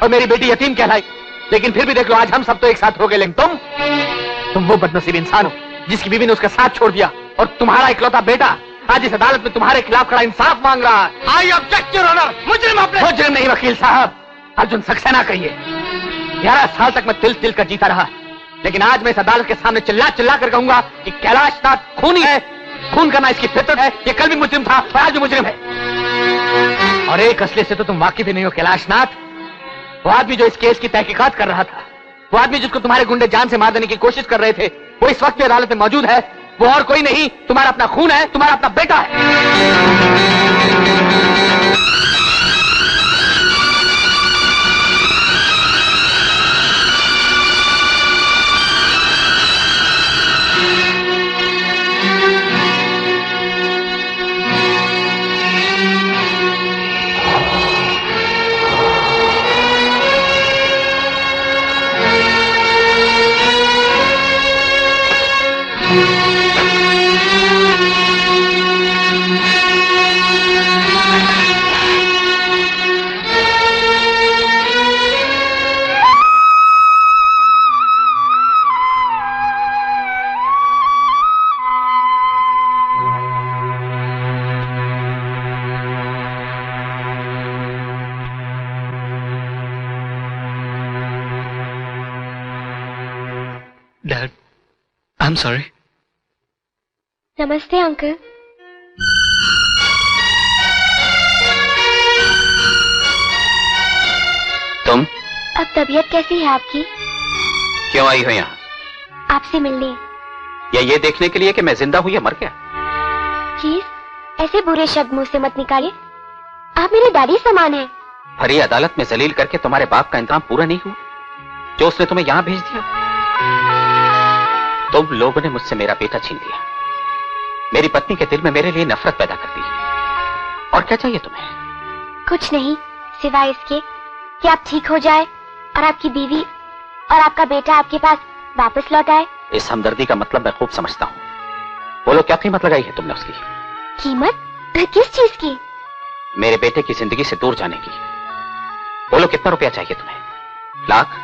और मेरी बेटी यतीम कहलाई, लेकिन फिर भी देख लो आज हम सब तो एक साथ हो गए, लेकिन तुम वो बदनसीब इंसान हो जिसकी बीवी ने उसका साथ छोड़ दिया, और तुम्हारा इकलौता बेटा आज इस अदालत में तुम्हारे खिलाफ खड़ा इंसाफ मांग रहा है। I object your honour. मुजरिम नहीं वकील साहब, अर्जुन सक्सेना कहिए। 11 साल तक मैं तिल तिल कर जीता रहा, लेकिन आज मैं इस अदालत के सामने चिल्ला चिल्ला कर कहूंगा कि कैलाशनाथ खूनी है। खून करना इसकी फितरत है, ये कल भी मुजरिम था और आज भी मुजरिम है। और एक असले से तो तुम वाकिफ ही नहीं हो कैलाशनाथ। वो आदमी जो इस केस की तहकीकात कर रहा था, वो आदमी जिसको तुम्हारे गुंडे जान से मार देने की कोशिश कर रहे थे, वो इस वक्त भी अदालत में मौजूद है। वो और कोई नहीं, तुम्हारा अपना खून है, तुम्हारा अपना बेटा है। Dad, I'm sorry. नमस्ते अंकल। तुम अब तबीयत कैसी है आपकी? क्यों आई हो यहाँ? आपसे मिलने। या ये देखने के लिए कि मैं जिंदा हूँ या मर गया? प्लीज ऐसे बुरे शब्द मुंह से मत निकालिए, आप मेरे डैडी समान हैं। भरी अदालत में जलील करके तुम्हारे बाप का इंतजाम पूरा नहीं हुआ जो उसने तुम्हें यहाँ भेज दिया? तुम लोगों ने मुझसे मेरा बेटा छीन लिया, मेरी पत्नी के दिल में मेरे लिए नफरत पैदा कर दी, और क्या चाहिए तुम्हें? कुछ नहीं, सिवाय इसके कि आप ठीक हो जाए और आपकी बीवी और आपका बेटा आपके पास वापस लौट आए। इस हमदर्दी का मतलब मैं खूब समझता हूँ। बोलो क्या कीमत लगाई है तुमने उसकी? कीमत? किस चीज की? मेरे बेटे की जिंदगी से दूर जाने की। बोलो कितना रुपया चाहिए तुम्हें? 1 लाख,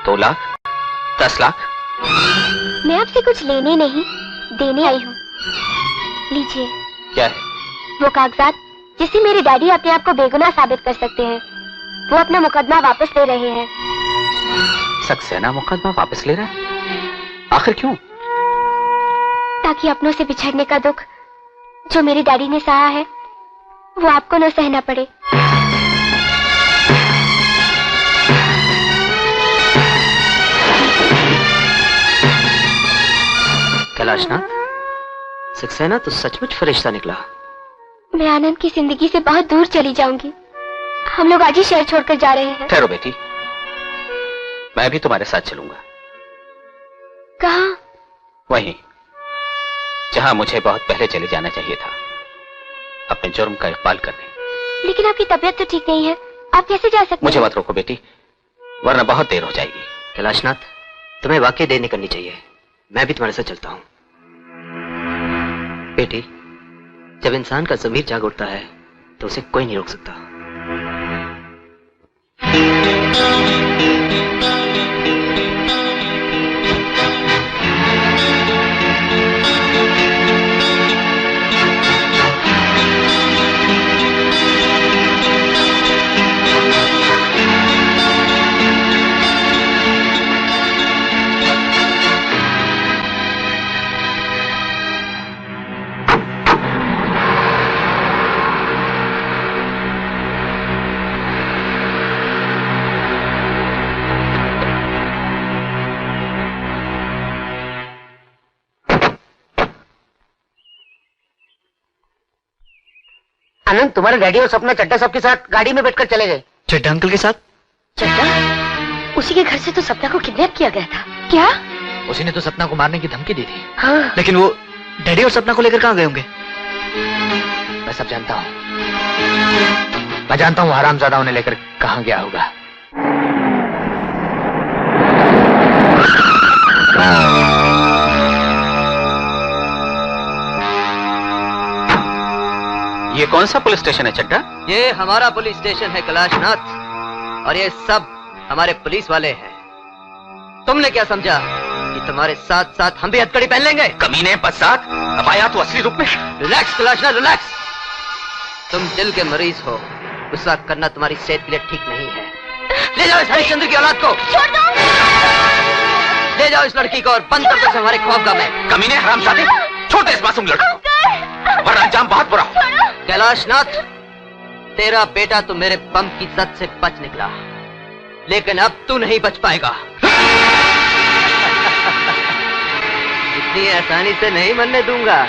2 लाख, 10 लाख? मैं आपसे कुछ लेने नहीं देने आई हूँ। लीजिए। क्या है? वो कागजात जिससे मेरे डैडी अपने आप को बेगुनाह साबित कर सकते हैं। वो अपना मुकदमा वापस ले रहे हैं। सक्सेना मुकदमा वापस ले रहा है? आखिर क्यों? ताकि अपनों से बिछड़ने का दुख जो मेरे डैडी ने सहा है वो आपको न सहना पड़े। कैलाशनाथ, सक्सेना तो सचमुच फरिश्ता निकला। मैं आनंद की जिंदगी से बहुत दूर चली जाऊंगी। हम लोग आज ही शहर छोड़कर जा रहे हैं। ठहरो बेटी, मैं भी तुम्हारे साथ चलूंगा। कहाँ? वहीं जहां मुझे बहुत पहले चले जाना चाहिए था, अपने जुर्म का इकबाल करने। लेकिन आपकी तबीयत तो ठीक नहीं है, आप कैसे जा सकते मुझे हैं? मत रोको बेटी, वरना बहुत देर हो जाएगी। कैलाशनाथ, तुम्हें वाकई देर नहीं करनी चाहिए। मैं भी तुम्हारे साथ चलता हूँ। बेटी, जब इंसान का ज़मीर जाग उठता है तो उसे कोई नहीं रोक सकता। आनंद, तुम्हारे डैडी और सपना चड्डा साहब के साथ गाड़ी में बैठकर चले गए। चड्डा अंकल के साथ? चड्डा? उसी के घर से तो सपना को किडनैप किया गया था। क्या? उसी ने तो सपना को मारने की धमकी दी थी। हाँ। लेकिन वो डैडी और सपना को लेकर कहाँ गए होंगे? मैं सब जानता हूँ। मैं जानता हूँ हरामजादा उन्हें लेकर कहाँ गया होगा। ये कौन सा पुलिस स्टेशन है चड्डा? ये हमारा पुलिस स्टेशन है कैलाशनाथ, और ये सब हमारे पुलिस वाले हैं। तुमने क्या समझा कि तुम्हारे साथ साथ हम भी हथकड़ी पहन लेंगे? कमीने बदसात, अब आया तो असली रूप में। Relax Kailashnath, relax. तुम दिल के मरीज हो, गुस्सा करना तुम्हारी सेहत के लिए ठीक नहीं है। ले जाओ इस हरिश्चंद्र की औलाद को, ले जाओ इस लड़की को और बंद कर दो हमारे खौफगाह में। कमीने हरामजादे, छोटे इस मासूम लड़के को, वरना अंजाम बहुत बुरा हो। कैलाशनाथ, तेरा बेटा तो मेरे बम की जद से बच निकला, लेकिन अब तू नहीं बच पाएगा। इतनी आसानी से नहीं मरने दूंगा।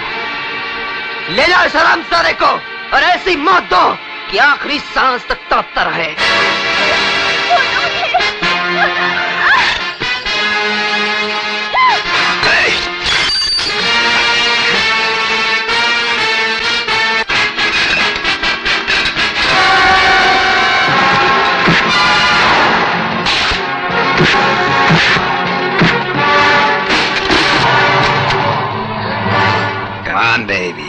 ले जाओ इस हरामजादे को और ऐसी मौत दो कि आखिरी सांस तक तड़पता रहे। Come on, baby.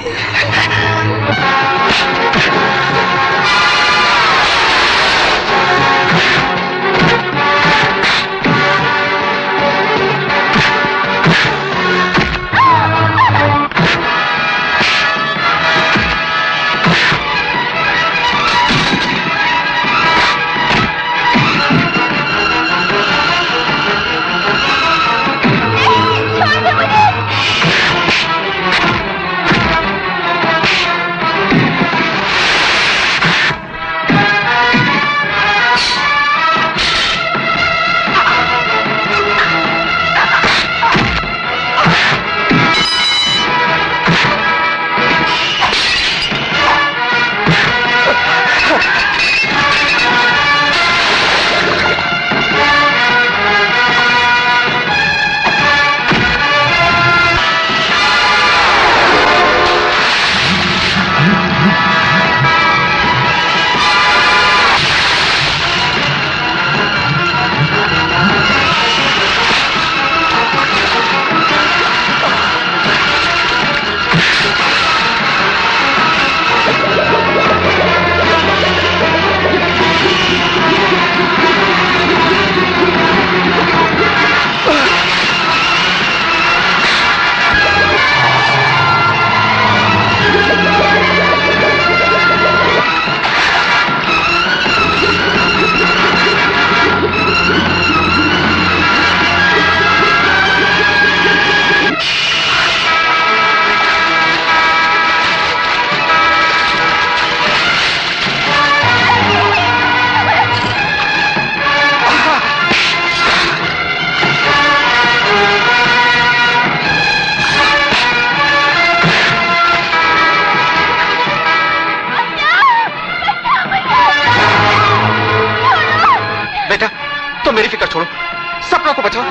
सपना को बचाओ।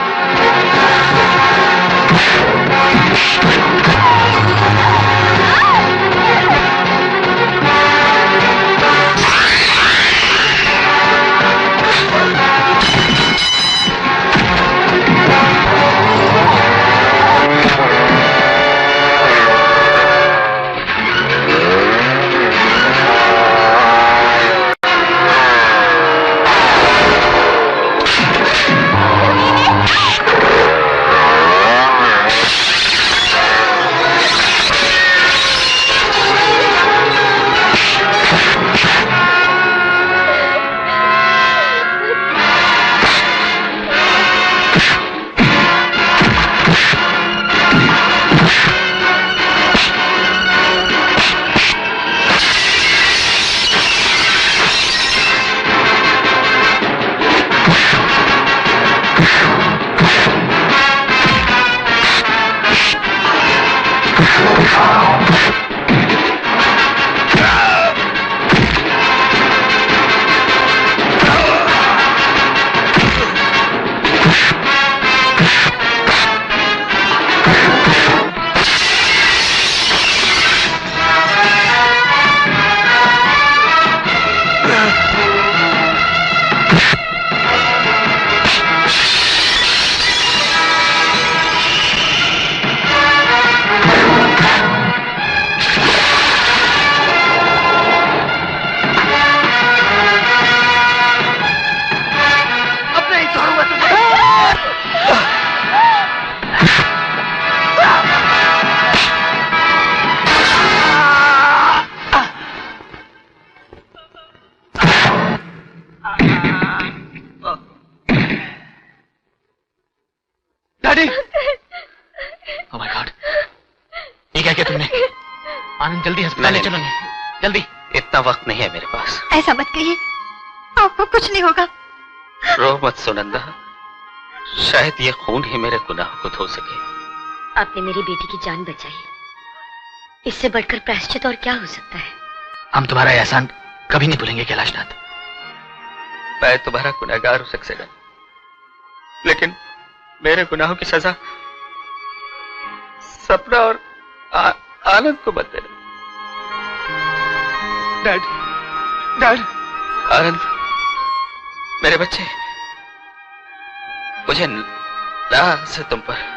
डैडी! ओह माय गॉड, ये क्या किया तुमने? आनंद जल्दी अस्पताल ले चलो, जल्दी। इतना वक्त नहीं है मेरे पास। ऐसा मत कहिए, आपको कुछ नहीं होगा। रो मत सुनंदा, शायद ये खून ही मेरे गुनाह को धो सके। आपने मेरी बेटी की जान बचाई, इससे बढ़कर प्रायश्चित और क्या हो सकता है? हम तुम्हारा एहसान कभी नहीं भूलेंगे कैलाशनाथ। मैं तुम्हारा गुनहगार हो सकता, लेकिन मेरे गुनाहों की सजा सपना और आनंद को मत देना। Dad, dad. आनंद, मेरे बच्चे, मुझे नाज है तुम पर।